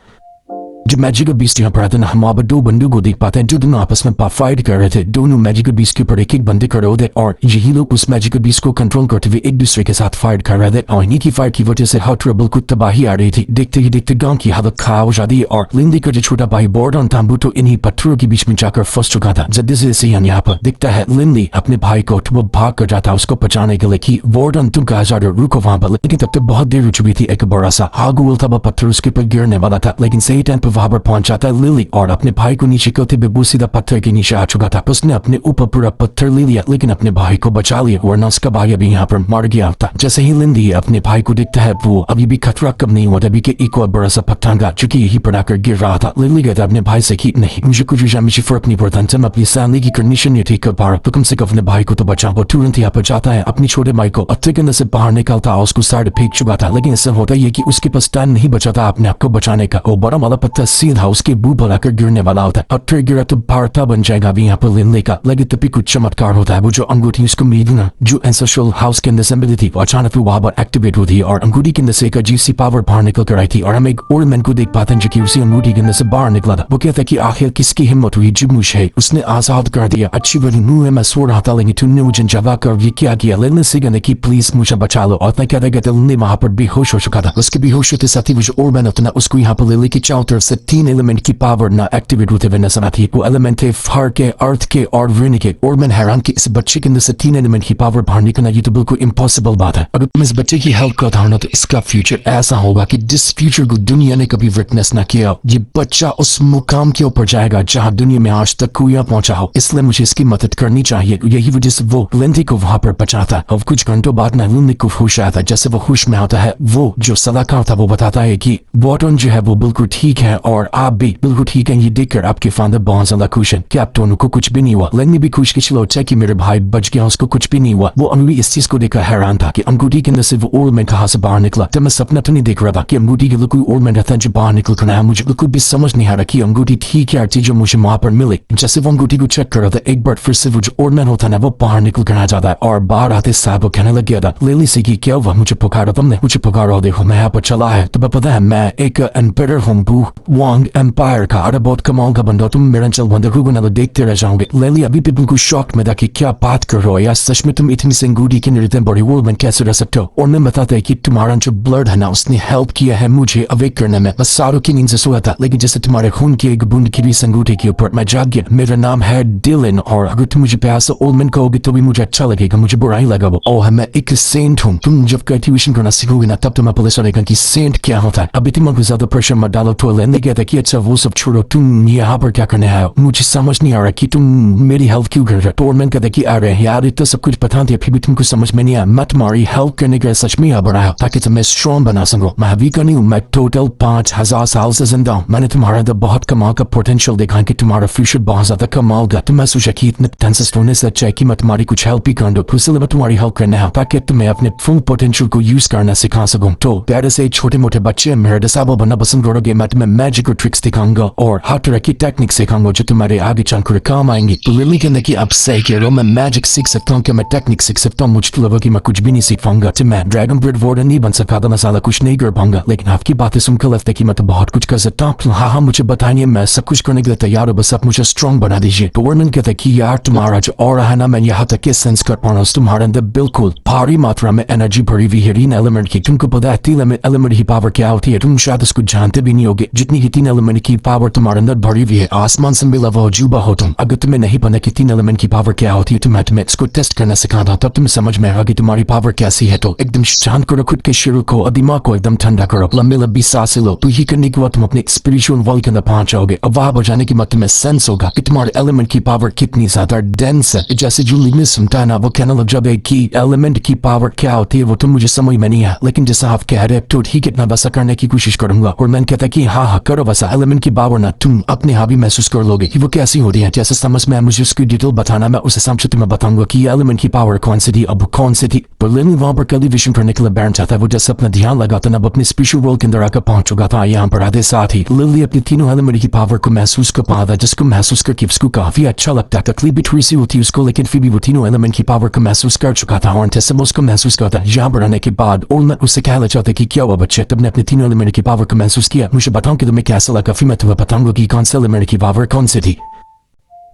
जब मैजिकल बीस्ट यहाँ पर आता ना हम आप दो बंदों को देख पाते हैं जो दोनों आपस में फाइट कर रहे थे। दोनों मैजिकल बीस्ट के ऊपर एक एक बंदे खड़े होते और यही लोग उस मैजिकल बीस्ट को कंट्रोल करते हुए एक दूसरे के साथ फाइट कर रहे थे और इन्हीं की फाइट की वजह से हर ट्रबल को तबाही आ रही थी। देखते ही देखते गांव की हालत खराब हो जाती है और लिंडी का जो छोटा भाई बॉर्डन तांबू तो इन्हीं पत्थरों के बीच में जाकर फंस चुका था। जल्दी से यहाँ पर दिखता है लिंडी अपने भाई को वो भाग कर जाता है उसको बचाने के लिए कि वार्डन तुम कहा जा रहे हो रुको वहां पर। लेकिन तब तक बहुत देर हो चुकी थी। एक बड़ा सा हागुल था पत्थर उसके ऊपर गिरने वाला था लेकिन सही टाइम पर वहां पर पहुंच जाता है लिली और अपने भाई को नीचे करते हुए वो सीधा पत्थर के नीचे आ चुका था। उसने अपने ऊपर पूरा पत्थर ले लिया लेकिन अपने भाई को बचा लिया वरना उसका भाई अभी यहाँ पर मर गया था। जैसे ही लिंडी अपने भाई को देखता है वो अभी भी खतरा कम नहीं हुआ तभी के एक और बड़ा सा पत्थर चुकी यही पड़ाकर गिर रहा था। लिली कहता अपने भाई से कि नहीं मुझे कुछ मुझे फर्क नहीं पड़ता तुम अपनी सैलरी की कंडीशन नहीं ठीक कर पा रहा तो कम से कम अपने भाई को तो बचा। वो तुरंत यहाँ पर जाता है अपने छोटे भाई को अत्ते के अंदर से बाहर निकालता है उसको साइड फेंक चुका था लेकिन ऐसा होता है कि उसके पास टाइम नहीं बचा था अपने आप को बचाने का। वो बड़ा वाला पत्थर सीधा उसके मुंह पर आकर गिरने वाला होता है। पत्थर गिरा तो भारता बन जाएगा अभी यहाँ पर लिंडी का। लेकिन तभी कुछ चमत्कार होता है। वो जो अंगूठी उसको मिलना जो एंसेस्ट्रल हाउस के अंदर से मिली थी वो अचानक वहां पर एक्टिवेट होती है और अंगूठी के अंदर से एक अजीब सी पावर बाहर निकल कर आई थी और हम एक ओरमैन को देख पाते हैं जो कि उसी अंगूठी के अंदर से बाहर निकला था। वो कहता है कि आखिर किसकी हिम्मत हुई जो मुझे उसने आजाद कर दिया। अच्छी बड़ी मुंह में सो रहा था लेकिन तुमने मुझे जवाब कर ये क्या किया। लिंडी से कहने की प्लीज मुझे बचा लो और मैं कहता कहते लिंडी वहां पर बेहोश हो चुका था। उसके बेहोश होते साथ ही वो जो ओरमैन होता ना उसको यहाँ पर लिली की चारों तरफ से 3 एलिमेंट की पावर ना एक्टिवेट होते हुए नजर आती है। वो एलिमेंट है फायर के अर्थ के और विंड के। ओरमैन हैरान कि इस बच्चे के अंदर से 3 एलिमेंट की पावर बाहर निकलना ये तो बिल्कुल इम्पॉसिबल बात है। अगर तुम इस बच्चे की हेल्प करता हो ना तो इसका फ्यूचर ऐसा होगा कि जिस फ्यूचर को दुनिया ने कभी विटनेस ना किया ये बच्चा उस मुकाम के ऊपर जाएगा जहाँ दुनिया में आज तक कोई पहुंचा हो। इसलिए मुझे इसकी मदद करनी चाहिए। यही वजह से वो लिंडी को वहां पर बचाता और कुछ घंटों बाद ना लिंडी को होश आता है। जैसे वो होश में आता है वो जो सलाहकार था वो बताता है कि वार्डन जो है वो बिल्कुल ठीक है और आप भी बिल्कुल ठीक है। ये देखकर आपके फादर बहुत ज्यादा खुश है कि आप दोनों को कुछ भी नहीं हुआ। लिंडी भी खुश खिचलो है कि मेरे भाई बच गया उसको कुछ भी नहीं हुआ। वो अंगूठी इस चीज को देखकर हैरान था कि अंगूठी के अंदर से वो ओरमैन कहाँ से बाहर निकला। तो मैं सपना तो नहीं देख रहा था कि अंगूठी के लिए कोई ओरमैन रहता है जो बाहर निकल कर आया। मुझे बिल्कुल भी समझ नहीं आ रहा कि अंगूठी ठीक है थी जो मुझे वहां पर मिली। जैसे वो अंगूठी को चेक कर रहा था एक बार फिर से वो जो ओरमैन होता है वो बाहर निकल कर आ जाता है और बाहर आते साहब वो कहने लग गया था लिली से कि क्या हुआ मुझे पुकारा तुमने मुझे पुकारा देखो मैं यहाँ पर चला है। तो पता है मैं एक एम्पायर हूँ बू वांग एम्पायर का। अरे बहुत कमाल का बंदा तुम मेरा चल बंदा रुगो देखते रह जाओगे। लिली अभी भी बिल्कुल शॉक में था कि क्या बात कर रहे हो यार सच में तुम इतनी से अंगूठी के निर्तन बड़ी ओरमैन कैसे रह सकते हो। और मैं बताता है कि तुम्हारा जो ब्लड है ना उसने हेल्प किया है मुझे अवेक करने में। बस सारों की नींद से सोया था लेकिन जैसे तुम्हारे खून की एक बूंद की अंगूठी के ऊपर मैं जाग गया। मेरा नाम है डिलन और अगर तुम मुझे प्यार से ओरमैन कहोगे तो भी मुझे अच्छा लगेगा मुझे बुरा ही लगा। वो मैं एक सेंट हूँ। तुम जब कल्टिवेशन करना सीखोगे ना तब तुम्हें पता चलेगा कि सेंट क्या होता है। अभी तुम ज्यादा प्रेशर मत डालो। तो लेने कहता कि अच्छा वो सब छोड़ो तुम यहाँ पर क्या करने आए हो मुझे समझ नहीं आ रहा कि तुम मेरी हेल्प क्यों कर रहे हो। तो ओरमैन कहता कि अरे यार इतना सब कुछ बता दिया फिर भी तुमको समझ में नहीं आया। मैं तुम्हारी हेल्प करने का सच में यहाँ बनाया ताकि तुम्हें स्ट्रॉन्ग बना सकूं। मैं अभी का नहीं हूँ मैं टोटल 5000 साल से जिंदा हूँ। मैंने तुम्हारे अंदर बहुत कमाल का पोटेंशियल देखा कि तुम्हारा फ्यूचर बहुत ज्यादा कमाल का। तो मैं सोचा कि इतने टेंसेस होने से अच्छा है कि मैं तुम्हारी कुछ हेल्प ही कर दूं। इसलिए मैं तुम्हारी हेल्प करने आया ताकि तुम्हें अपने फुल पोटेंशियल को यूज करना सिखा सकूं। तो प्यारे से छोटे मोटे बच्चे मेरे डिसेबल बनना पसंद करोगे मैं तुम्हें मैजिक और ट्रिक्स दिखाऊंगा और हर तरह की टेक्निक सिखाऊंगा जो तुम्हारे आगे चलकर काम आएंगे। तो लिली कहने की आप सही कह रहे हो मैं मैजिक सीख सकता हूँ क्या मैं टेक्निक सीख सकता हूँ। मुझे लगा कि मैं कुछ भी नहीं सीख पाऊंगा। तो मैं ड्रैगन ब्रेड वार्डन नहीं बन सकता था मैं साला कुछ नहीं कर पाऊंगा लेकिन आपकी बातें सुनकर लगता है कि मैं तो बहुत कुछ कर सकता हूँ। हाँ मुझे बताइए मैं सब कुछ करने के लिए तैयार हूँ बस आप मुझे स्ट्रॉन्ग बना दीजिए। तो वार्डन कहता है कि यार तुम्हारा जो और है ना मैं यहाँ तक के सेंस कर पा रहा हूँ तुम्हारे अंदर बिल्कुल भारी मात्रा में एनर्जी भरी हुई है 3 एलिमेंट की। तुमको पता है 3 एलिमेंट की पावर क्या होती है। तुम शायद इसको जानते भी नहीं होगे जितनी ही 3 एलिमेंट की पावर तुम्हारे अंदर भरी हुई है आसमान से मिला हुआ अजूबा हो तुम। अगर तुम्हें नहीं पता कि 3 एलिमेंट की पावर क्या होती है तो मैं तुम्हें इसको टेस्ट करना सिखाता तब तुम्हें समझ में आएगा कि तुम्हारी पावर कैसी है। तो एकदम शांत करो खुद के शरीर को और दिमाग को एकदम ठंडा करो लंबी लंबी सांसें लो। तो ये करने के बाद तुम अपने स्पिरिचुअल वर्ल्ड के अंदर पहुंच जाओगे और वहां पर जाने के बाद तुम्हें सेंस होगा कि तुम्हारे एलिमेंट की पावर कितनी ज्यादा डेंस है। जैसे जूली में सुनता है ना वो कहने लग जाए कि एलिमेंट की पावर क्या होती है वो तो मुझे समझ में नहीं है लेकिन जैसा आप कह रहे तो ठीक इतना वैसा करने की कोशिश करूंगा। और मैंने कहता कि हाँ करो वैसा एलिमेंट की पावर ना तुम अपने हावी महसूस कर लोगे कि वो कैसी होती है। जैसे समझ में मुझे उसकी डिटेल बताना मैं उस हिसाब से तुम्हें बताऊंगा कि एलिमेंट की पावर कौन सी थी अब कौन सी थी। पर लिली वहां पर कल्टिवेशन करने के लिए बैठ जाता है। वो जैसे अपना ध्यान लगाता ना अब अपने स्पिरिचुअल वर्ल्ड के अंदर आकर पहुंच चुका था। यहाँ पर आते साथ ही लिली अपनी तीनों एलिमेंट की पावर को महसूस कर पा था जिसको महसूस करके उसको काफी अच्छा लगता है। तकलीफ भी थोड़ी सी होती है उसको लेकिन फिर भी वो तीनों एलिमेंट की पावर को महसूस कर चुका था और उसको महसूस करता यहाँ पर आने के बाद और उससे कहना चाहता कि क्या हुआ बच्चे तुमने अपने तीनों एलिमेंट की पावर को महसूस किया मुझे बताओ कि तुम में कैसल काफी मैं तुम्हें बताऊंगा कि कौन सा एलिमेंट की पावर कौन सी थी।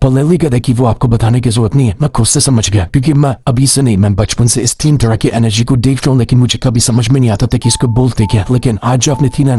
पलेली कहता है कि वो आपको बताने की जरूरत नहीं है, मैं खुद से समझ गया, क्योंकि मैं अभी से नहीं, मैं बचपन से इस तीन तरह की एनर्जी को देखता हूँ, लेकिन मुझे कभी समझ में नहीं आता था कि इसको बोलते क्या। लेकिन आज जो आपने तीन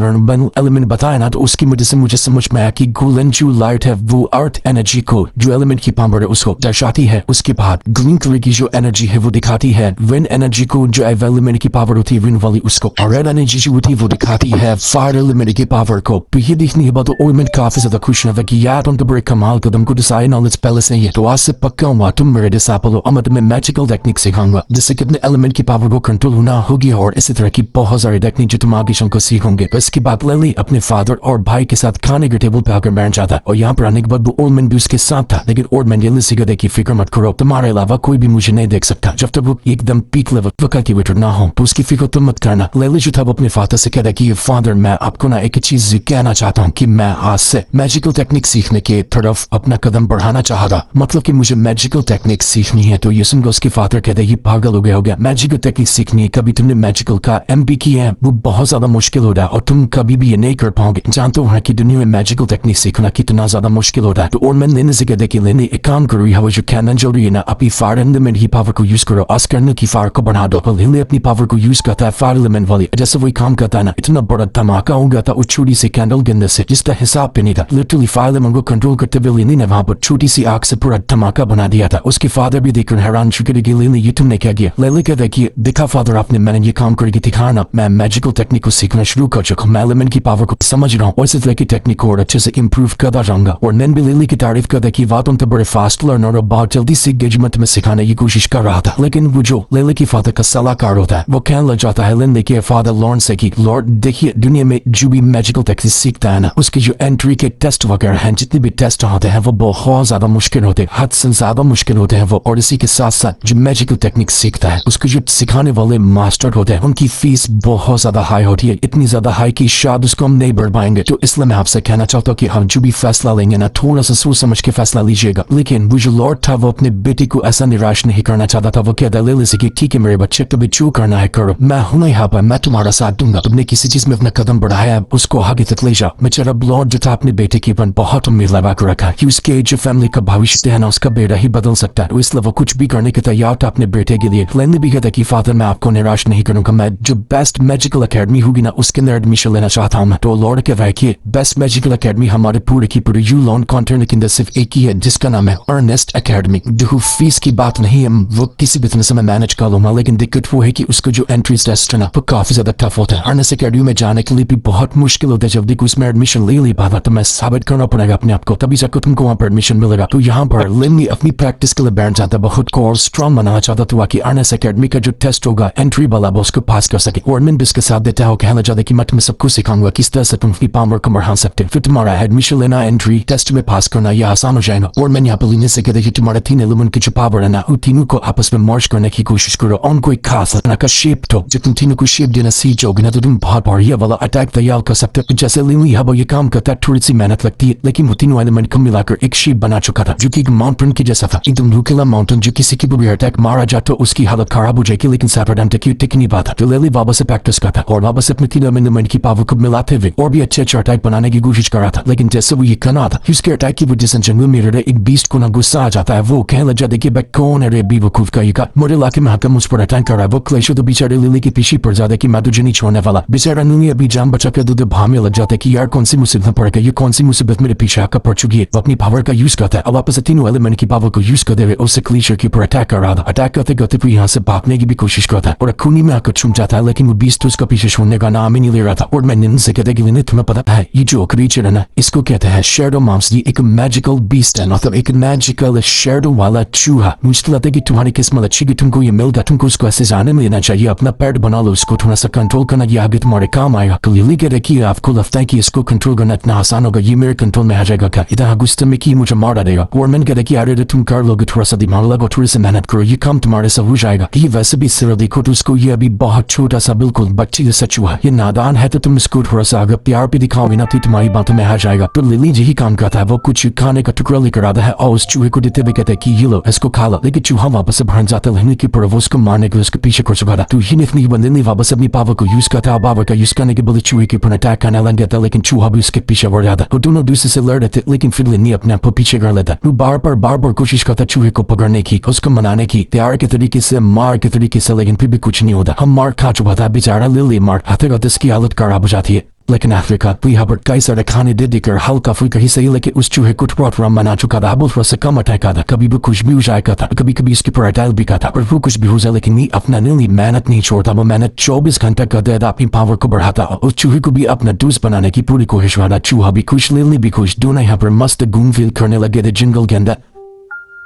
एलिमेंट बताया ना, तो उसकी वजह से मुझे समझ में आया कि गोल्डन जो लाइट है वो अर्थ एनर्जी को, जो एलिमेंट की पावर है उसको दर्शाती है। उसके बाद ग्रीन कलर की जो एनर्जी है वो दिखाती है विंड एनर्जी को, जो एलिमेंट की पावर होती है विंड वाली उसको। और रेड एनर्जी जो होती है वो दिखाती है फायर एलिमेंट की पावर को। तो ये देखने के बाद एलिमेंट काफी ज्यादा खुश है कि यार तुम तो बड़े कमाल कदम को डिसाइड नॉलेज पहले से ही है, तो आज से पक्का हुआ तुम मेरे डिसाइपल हो, अब मैं मैजिकल टेक्निक सिखाऊंगा जिससे कितने एलिमेंट की पावर को कंट्रोल होना होगी, और इसी तरह की बहुत सारी टेक्निक जो तुम आगे को सीखोगे। तो इसके बाद लेली अपने फादर और भाई के साथ खाने के टेबल पे आकर बैठ जाता है, और यहाँ पर आने के बाद वो ओल्डमैन भी उसके साथ था। लेकिन ओल्डमैन ये लिसी कहता है कि फिक्र मत करो, तुम्हारे अलावा कोई भी मुझे नहीं देख सकता जब तक वो एकदम पीक लेवल का एक्टिवेटर ना हो, तो उसकी फिक्र तुम मत करना। लेली जो था वो अपने फादर से कहता है कि फादर मैं आपको ना एक चीज कहना चाहता हूँ कि मैं आज से मैजिकल टेक्निक सीखने के तरफ अपना कदम बढ़ाना चाहता, मतलब कि मुझे मैजिकल टेक्निक सीखनी है। तो ये सुनकर उसके फादर कहते हैं ये पागल हो गया, मैजिकल टेक्निक सीखनी है, कभी तुमने मैजिकल का एमपी किया है, वो बहुत ज्यादा मुश्किल होता है और तुम कभी भी ये नहीं कर पाओगे। जानते हो कि दुनिया में मैजिकल टेक्निक सीखना कितना ज्यादा मुश्किल होता है। तो और मैं लेने से कहते हैं कि लेने एक काम करो, यहाँ जो कैनन चल रही है ना, अपनी फायर एलिमेंट की पावर को यूज करो, अस्करने की फायर को बढ़ा दो। लेने अपनी पावर को यूज करता है फायर एलिमेंट वाली, जैसे वही काम करता है ना, इतना बड़ा धमाका होगा था उस छोटी सी कैंडल गिरने से जिसका हिसाब पे नहीं था। लिटरली फायर एलिमेंट को कंट्रोल करते हुए लेने ने वहां पर छोटी सी आग से पूरा धमाका बना दिया था। उसके फादर भी देखकर हैरान चुके कि लेली ये तुमने क्या किया। लेली कहता है कि देखा फादर आपने, मैंने ये काम करके दिखाना, मैं मैजिकल टेक्निक को सीखना शुरू कर चुका हूं, मैं एलिमेंट की पावर को समझ रहा हूँ और इस तरह की टेक्निक को और अच्छे से इम्प्रूव करता जाऊंगा। और नैन भी लेली की तारीफ करता है कि वाह तुम तो बड़े फास्ट लर्नर और बहुत जल्दी सीख गए, जो मैं तुम्हें सिखाने की कोशिश कर रहा था। लेकिन वो जो लेली की फादर का सलाहकार होता है वो कहने लग जाता है लेली के फादर लॉर्ड से कि लॉर्ड देखिए, दुनिया में जो भी मैजिकल टेक्निक सीखता है ना, उसके जो एंट्री के टेस्ट वगैरह हैं, जितने भी टेस्ट होते हैं वो बहुत ज्यादा मुश्किल होते हैं, हद से ज्यादा मुश्किल होते हैं वो। और इसी के साथ साथ जो मैजिकल टेक्निक सीखता है उसको जो सिखाने वाले मास्टर होते हैं उनकी फीस बहुत ज्यादा हाई होती है, इतनी ज्यादा हाई कि शायद उसको हम नहीं बढ़ पाएंगे। तो इसलिए मैं आपसे कहना चाहता हूँ कि हम जो भी फैसला लेंगे ना, थोड़ा सा सोच समझ के फैसला लीजिएगा। लेकिन वो जो लॉर्ड था वो अपने बेटे को ऐसा निराश नहीं करना चाहता था। वो कहता लेली से कि ठीक है मेरे बच्चे, तुम्हें जो करना है करो, मैं हूं यहाँ पर, मैं तुम्हारा साथ दूंगा। तुमने किसी चीज में अपना कदम बढ़ाया उसको आगे तक ले जाओ। बेचारा लॉर्ड जो था अपने बेटे के ऊपर बहुत उम्मीद लगा कर रखा कि उसके जो फैमिली का भविष्य है ना, उसका बेटा ही बदल सकता है। इसलिए वो कुछ भी करने के तैयार था अपने बेटे के लिए। लेनी भी कहता कि फादर मैं आपको निराश नहीं करूंगा, मैं जो बेस्ट मैजिकल एकेडमी होगी ना उसके अंदर एडमिशन लेना चाहता हूँ। तो लॉर्ड कह रहा है कि बेस्ट मैजिकल एकेडमी हमारे पूरे की पूरे यू लॉन कॉन्टिनेंट के अंदर सिर्फ एक ही है, जिसका नाम है अर्नेस्ट एकेडमी। देखो फीस की बात नहीं है, वो किसी भी तरह से मैं मैनेज कर लूंगा, लेकिन दिक्कत वो है कि उसका जो एंट्री टेस्ट है ना वो काफी ज्यादा टफ होता है। अर्नेस्ट एकेडमी में जाने के लिए भी बहुत मुश्किल होता है। जब देखो उसमें एडमिशन ले पाता तो मैं साबित करना पड़ेगा अपने आप को, तभी जाकर तुमको वहाँ पर एडमिशन मिलेगा। तो यहाँ पर लिनी अपनी प्रैक्टिस के लिए बैठ जाता है, बहुत कोर स्ट्रॉन्ग बनाना चाहता था कि अर्नेस्ट एकेडमी का जो टेस्ट होगा एंट्री वाला वो उसको पास कर सके। और मैं भी इसके साथ देता हो कहना चाहता कि मैं तुम्हें सब कुछ सिखाऊंगा किस तरह से तुम अपनी पावर को बढ़ा सकते हो। फिर तुम्हारा एडमिशन लेना, एंट्री टेस्ट में पास करना यह आसान हो जाएगा। और मैं यहाँ पर लेने से कहते कि तुम्हारे तीन एलिमेंट की जो पावर है ना, उन तीनों को आपस में मर्ज करने की कोशिश करो। उनको एक खास तरह का शेप दो, जब तुम तीनों को शेप देना सीख जाओगे ना तो तुम बहुत बढ़िया वाला अटैक तैयार कर सकते हो। जैसे लिनी यहाँ ये काम करता है, थोड़ी सी मेहनत लगती है, लेकिन वो तीनों एलिमेंट को मिलाकर एक शेप बना चुका था जो कि एक माउंटेन के जैसा था, एकदम नुकीला माउंटेन, जो किसी की भी अटैक मारा जाए तो उसकी हालत खराब हो जाएगी। लेकिन सावधान टिक नहीं पाता। तो लेली वापस से प्रैक्टिस करता और वापस अपने तीनों एलिमेंट की पावर को मिलाते हुए और भी अच्छे अटैक बनाने की कोशिश कर रहा था। लेकिन जैसे वो ये करना था, उसके अटैक की वजह से जंगल में रहे एक बीस्ट को ना गुस्सा आ जाता है। वो कहने लग जाता है कि कौन है रे बेवकूफ का, ये मोरे इलाके में आकर मुझ पर अटैक कर रहा है। वो क्लेशो तो बेचारे लिली के पीछे पड़ जाता है कि मैं तुझे नहीं छोड़ने वाला। बेचारा लिली अभी जान बचा कर दूध भागने लग जाता है कि यार कौन सी मुसीबत पड़ गई, ये कौन सी मुसीबत मेरे पीछे आकर पड़ चुकी है। वो अपनी पावर का यूज करता है और वापस तीनों एलिमेंट की पावर को यूज करते हुए उससे क्लेशो के ऊपर अटैक कर रहा था। अटैक करते करते फिर यहाँ से भागने की भी कोशिश करता है और खूनी में आकर छुप जाता है। लेकिन वो बीस्ट उसका पीछे छोड़ने का नाम ही नहीं ले रहा था। और मैं निन से कहते कि तुम्हें पता है ये जो क्रीचर है ना, इसको कहते हैं शैडो माउस। ये एक मैजिकल बीस्ट है, मतलब एक मैजिकल शैडो वाला चूहा। मुझे लगता है कि तुम्हारी किस्मत अच्छी कि तुमको ये मिल गया, तुमको उसको ऐसे जाने में लेना चाहिए, अपना पैड बना लो, उसको थोड़ा सा कंट्रोल करना, ये आगे तुम्हारे काम आएगा। क्लियरली कहते कि आपको लगता है कि इसको कंट्रोल करना इतना आसान होगा, ये मेरे कंट्रोल में आ जाएगा क्या? इधर गुस्से में कि मुझे मार डालेगा। और मैंने कहता कि यार तुम कर लोगे, थोड़ा सा दिमाग लगाओ, थोड़ी सी मेहनत करो, ये काम तुम्हारे से हो जाएगा। ये वैसे भी सिर देखो तो उसको ये अभी बहुत छोटा सा बिल्कुल बच्ची जैसा चूहा, ये नादान है, तो तुम इसको थोड़ा सा अगर प्यार भी दिखाओगे ना तो तुम्हारी बातों में आ जाएगा। तो लिली यही काम करता है, वो कुछ खाने का टुकड़ा लेकर आता है और उस चूहे को देते हुए कहते हैं कि ये लो इसको खा लो। लेकिन चूहा वापस से भर जाता है कि पर वो उसको मारने के उसके पीछे कर चुका था। तो ही निकली लिली वापस अपनी पावर को यूज करता है, पावर का यूज करने के बदले चूहे के ऊपर अटैक करने लग गया था, लेकिन चूहा भी उसके पीछे बढ़ जाता। वो दोनों दूसरे से लड़ रहे थे, लेकिन फिर लिली अपने आप को पीछे कर लेता। वो बार बार कोशिश करता चूहे को पकड़ने की, उसको मनाने की, प्यार के तरीके से, मार के तरीके से, लेकिन फिर भी कुछ नहीं होता। हम मार खा चुका था बेचारा लिली, मार खाते खाते इसकी हालत खराब हो जाती है। लेकिन अफ्रीका यहाँ पर कई सारे खाने दे देकर हल्का फुल्का ही सही, लेकिन उस चूहे को थोड़ा मना चुका था, वो थोड़ा सा कम अटैक था, कभी भी कुछ भी हो जाएगा था, कभी कभी इसके ऊपर अटैक भी का था, पर वो कुछ भी हो जाए लेकिन मैं अपना लिली मेहनत नहीं छोड़ता। वो मेहनत 24 घंटे का देता, अपनी पावर को बढ़ाता और उस चूहे को भी अपना दोस्त बनाने की पूरी कोशिश करता। चूहा भी खुश, लिली भी खुश, दोनों यहाँ पर मस्त घूम फिर करने लगे थे जंगल के अंदर।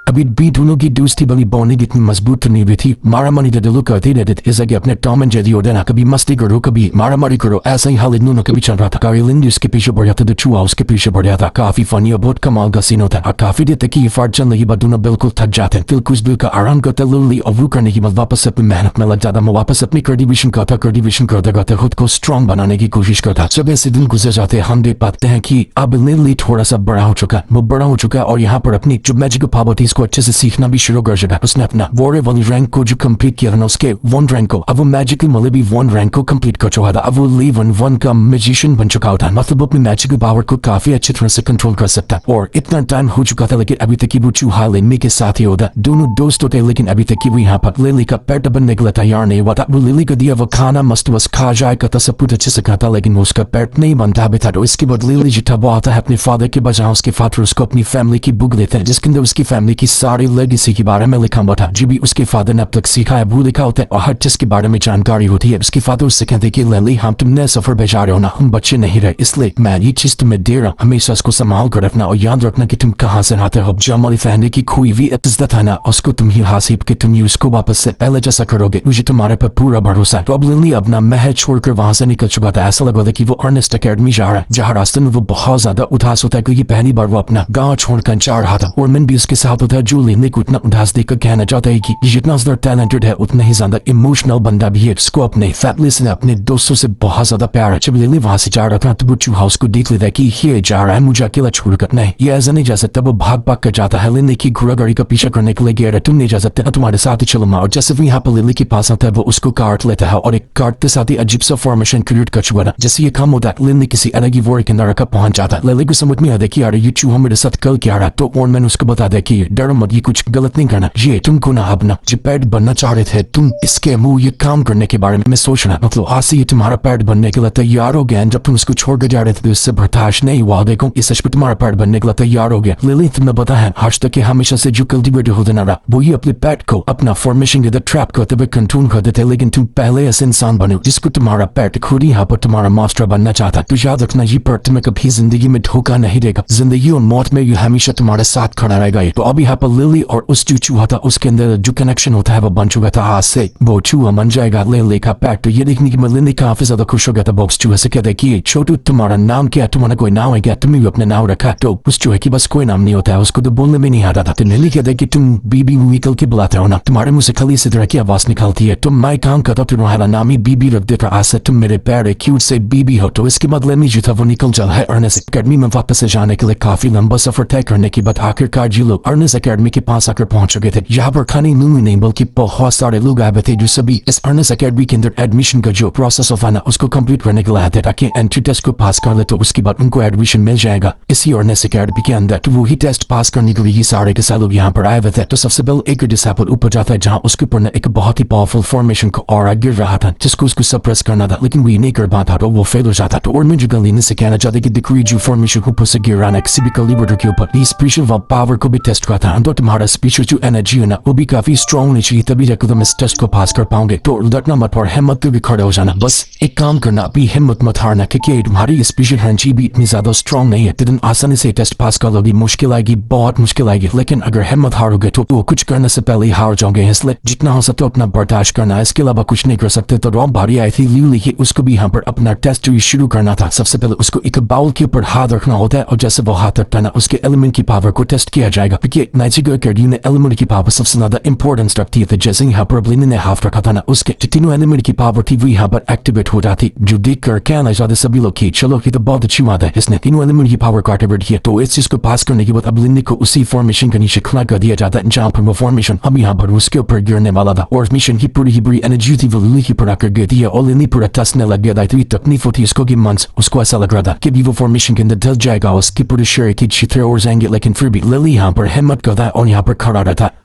अभी भी दोनों की दोस्ती बड़ी बॉन्डिंग इतनी मजबूत नहीं हुई थी, मारामारी तो दिलों करते रहते थे, इस अपने टॉम एंड जेरी और देना, कभी मस्ती करो कभी मारामारी करो, ऐसा ही हाल इन दोनों कभी चल रहा था। लिली उसके पीछे बढ़ जाता था, चूहा उसके पीछे बढ़ जाता। काफी फनी और बहुत कमाल का सीन होता है और काफी देर तक ये फाट चलने के बाद दोनों बिल्कुल थक जाते हैं। फिर कुछ देर का आराम करते लिली और वो करने के बाद वापस अपनी मेहनत में लग जाता। मैं वापस अपनी कल्टीवेशन करता, कल्टीवेशन करते करते खुद को स्ट्रॉन्ग बनाने की कोशिश करता। जब ऐसे दिन गुजर जाते हम देख पाते हैं कि अब लिली थोड़ा सा बड़ा हो चुका, वो बड़ा हो चुका और यहाँ पर अपनी जो मैजिकल पावर थी इसको अच्छे से सीखना भी शुरू कर दिया। उसने अपना वॉरियर वाली रैंक को जो कंप्लीट किया था उसके 1 रैंक को, अब वो मैजिकल मतलब भी 1 रैंक को कंप्लीट कर चुका था। अब वो लेवल 1 का मैजिशियन बन चुका था, मतलब अपनी मैजिकल पावर को काफी अच्छी तरह से कंट्रोल कर सकता। और इतना टाइम हो चुका था लेकिन अभी तक की वो चूहा लिली के साथ ही होता, दोनों दोस्त होते, लेकिन अभी तक की वो यहाँ पर लिली का पेट बनने के लिए तैयार नहीं हुआ था। वो लिली को दिया वो खाना मस्त बस खा जाएगा था, सब कुछ अच्छे से खाता, लेकिन वो उसका पेट नहीं बनता भी था। तो इसके बाद लिली जितना वो आता है अपने फादर के बजाय उसके फादर उसको अपनी फैमिली की बुक देते हैं, जिसके अंदर उसकी फैमिली की सारी लेगेसी के बारे में लिखा हुआ था, जो भी उसके फादर ने अब तक सीखा है वो लिखा होता है और हर चीज के बारे में जानकारी होती है। उसके फादर उससे कहते कि लिली हम तुमने सफर भेजा रहे हो ना, हम बच्चे नहीं रहे, इसलिए मैं ये चीज तुम्हें दे रहा हूँ, हमेशा इसको संभाल कर रखना और याद रखना कि तुम कहाँ से आते हो। जो हमारी फैमिली की खोई हुई इज्जत है ना उसको तुम ही हासिल कि तुम उसको वापस से पहले जैसा करोगे, मुझे तुम्हारे पर पूरा भरोसा है। तो अब लिली अपना महल छोड़कर वहां से निकल चुका था। ऐसा लगा था कि वो अर्नेस्ट अकेडमी जा रहा है, जहाँ रास्ते में वो बहुत ज्यादा उदास होता है क्योंकि पहली बार वो अपना गाँव छोड़कर जा रहा था। और मैं भी उसके साथ होता है जो लिली को उतना उदास देखकर कहना चाहता है कि जितना ज्यादा टैलेंटेड है उतना ही ज्यादा इमोशनल बंदा भी है, इसको अपने फैमिली से अपने दोस्तों से बहुत ज्यादा प्यार है। जब लिली वहां से जा रहा था तो वो चूहा उसको देख लेता है कि ये जा रहा है, मुझे अकेला छोड़कर नहीं, ये ऐसा नहीं जा सकता। वो भाग कर जाता है, लिली की घोड़ा गाड़ी का पीछा करने के लिए गया है, तुम नहीं जा सकते, तुम्हारे साथ ही चलो। और जैसे भी यहाँ पर लिली के पास आता है वो उसको काट लेता है और एक काट के साथ ही अजीब सा फॉर्मेशन क्रिएट कर चुका था। जैसे ये काम होता है लिली किसी अलग ही वॉर के अंदर का पहुंच जाता है। लिली को समझ में आता है कि यार ये चूहा मेरे साथ कल क्या रहा, तो और मैंने उसको बता दिया कि डरो मत, ये कुछ गलत नहीं करना, ये तुमको ना अपना जो पेट बनना चाह रहे थे तुम, इसके मुंह ये काम करने के बारे में सोच रहा, मतलब आज से ये तुम्हारा पेट बनने के लिए तैयार हो गया। जब तुम उसको छोड़कर जा रहे थे तो उससे बर्दाश्त नहीं हुआ, देखो इस सच पे तुम्हारा पेट बनने के लिए तैयार हो गया। लिली तुमने पता है आज तक हमेशा से जो कल्टीवेटर होता ना रहा वो ये अपने पेट को अपना फॉर्मेशन के ट्रैप करते हुए कंट्रोल कर देते, लेकिन तुम पहले ऐसे इंसान बने जिसको तुम्हारा पेट खुद ही यहाँ पर तुम्हारा मास्टर बनना चाहता। तो याद रखना ये पेट तुम्हें कभी जिंदगी में धोखा नहीं देगा, जिंदगी और मौत में ये हमेशा तुम्हारे साथ खड़ा रहेगा। तो अभी यहाँ पर लिली और उस जो चूहा था उसके अंदर जो कनेक्शन होता है वो बन चुका था, आज से वो चूहा बन जाएगा लिली का पेट। तो ये देखने की लिली काफी ज्यादा खुश हो गया था। बॉक्स चूहे से कहते कि छोटू तुम्हारा नाम क्या, तुम्हारा कोई नाम है क्या, तुम्हें भी अपने नाम रखा। तो उस चूहे की बस कोई नाम नहीं होता है, उसको तो बोलने में नहीं आता था। तो लिली कहते कि तुम बीबी निकल के बुलाते हो ना, तुम्हारे मुंह से खाली इसी तरह की आवाज निकलती है, तुम मैं काम करता तुम्हारा नाम ही बीबी रख देता, आज से तुम मेरे प्यारे क्यूट से बीबी हो। तो इसके बाद लिली जो था वो निकल चला है अर्नेस्ट अकेडमी में वापस से जाने के लिए। काफी लंबा सफर तय करने के बाद आखिरकार जी लोग अर्नेस्ट अकेडमी के पास आकर पहुंच चुके थे। यहाँ पर खाली लिली नहीं बल्कि बहुत सारे लोग आए थे जो सभी इस अर्नेस्ट अकेडमी के अंदर एडमिशन का जो प्रोसेस होता है ना उसको कंप्लीट करने के लिए आते ताकि एंट्री टेस्ट को पास कर ले तो उसके बाद उनको एडमिशन मिल जाएगा इसी अर्नेस्ट अकेडमी के अंदर। तो वही टेस्ट पास करने के लिए ये सारे के सारे लोग यहाँ पर आए हुए थे। तो सबसे पहले एक डिसाइपल ऊपर जाता है जहाँ उसके ऊपर एक बहुत ही पावरफुल फॉर्मेशन को और गिर रहा था जिसको उसको सप्रेस करना था, लेकिन वो नहीं कर पाता तो वो फेल हो जाता। तो और मुझे गलीने से कहना चाहते कि डिक्री जो फॉर्मेशन ऊपर से गिर रहा है किसी भी कैलिबर के ऊपर स्पेशल पावर को भी टेस्ट करता था तो तुम्हारा स्पीच जो एनर्जी है ना वो भी काफी स्ट्रॉन्ग होनी चाहिए, तभी जाकर तुम इस टेस्ट को पास कर पाओगे। तो डरना मत और हिम्मत भी खड़े हो जाना। बस एक काम करना, अभी हिम्मत मत हारना, क्योंकि तुम्हारी स्पीच एनर्जी भी इतनी ज्यादा स्ट्रॉन्ग नहीं है। तो तुम आसानी से टेस्ट पास कर लोगी। मुश्किल आएगी, बहुत मुश्किल आएगी, लेकिन अगर हिम्मत हारोगे तो वो कुछ करने से पहले हार जाओगे। इसलिए जितना हो सकता है अपना बर्दाश्त करना है, इसके अलावा कुछ नहीं कर सकते। तो रॉब भारी आई थी ल्यू ली, उसको भी यहाँ पर अपना टेस्ट शुरू करना था। सबसे पहले उसको एक बाउल के ऊपर हाथ रखना होता है और जैसे वो हाथ रखता है ना उसके एलिमेंट की पावर को टेस्ट किया जाएगा, क्योंकि नाइजिगर कार्डियो ने एलिमेंट की पावर सबसे ज्यादा इंपॉर्टेंस रखती है। जैसे यहाँ पर ब्लिनी ने हाथ रखा था ना, उसके तीनों एलिमेंट की पावर थी वो यहाँ पर एक्टिवेट हो जाती, जो देख कर कहना चाहते सभी लोग की चलो की तो बहुत अच्छी बात है, इसने तीनों एलिमेंट की पावर को एक्टिवेट किया। तो इस चीज को पास करने के बाद अब ब्लिनी को उसी फॉर्मेशन का नीचे खड़ा कर दिया जाता है जहाँ पर वो फॉर्मेशन अब यहाँ पर उसके ऊपर गिरने वाला था। और मिशन की पूरी एनर्जी थी वो लिली की पूरा कर गई थी और लिली पूरा टसने लग गया था। इतनी तकलीफ होती उसको कि मंथ्स उसको ऐसा लग रहा था कि भी वो फॉर्मेशन के अंदर डल जाएगा, उसकी पूरी शरीर की छितरे उड़ जाएंगे। लेकिन फिर भी लिली यहाँ पर हिम्मत करता है और यहाँ पर खड़ा रहता है।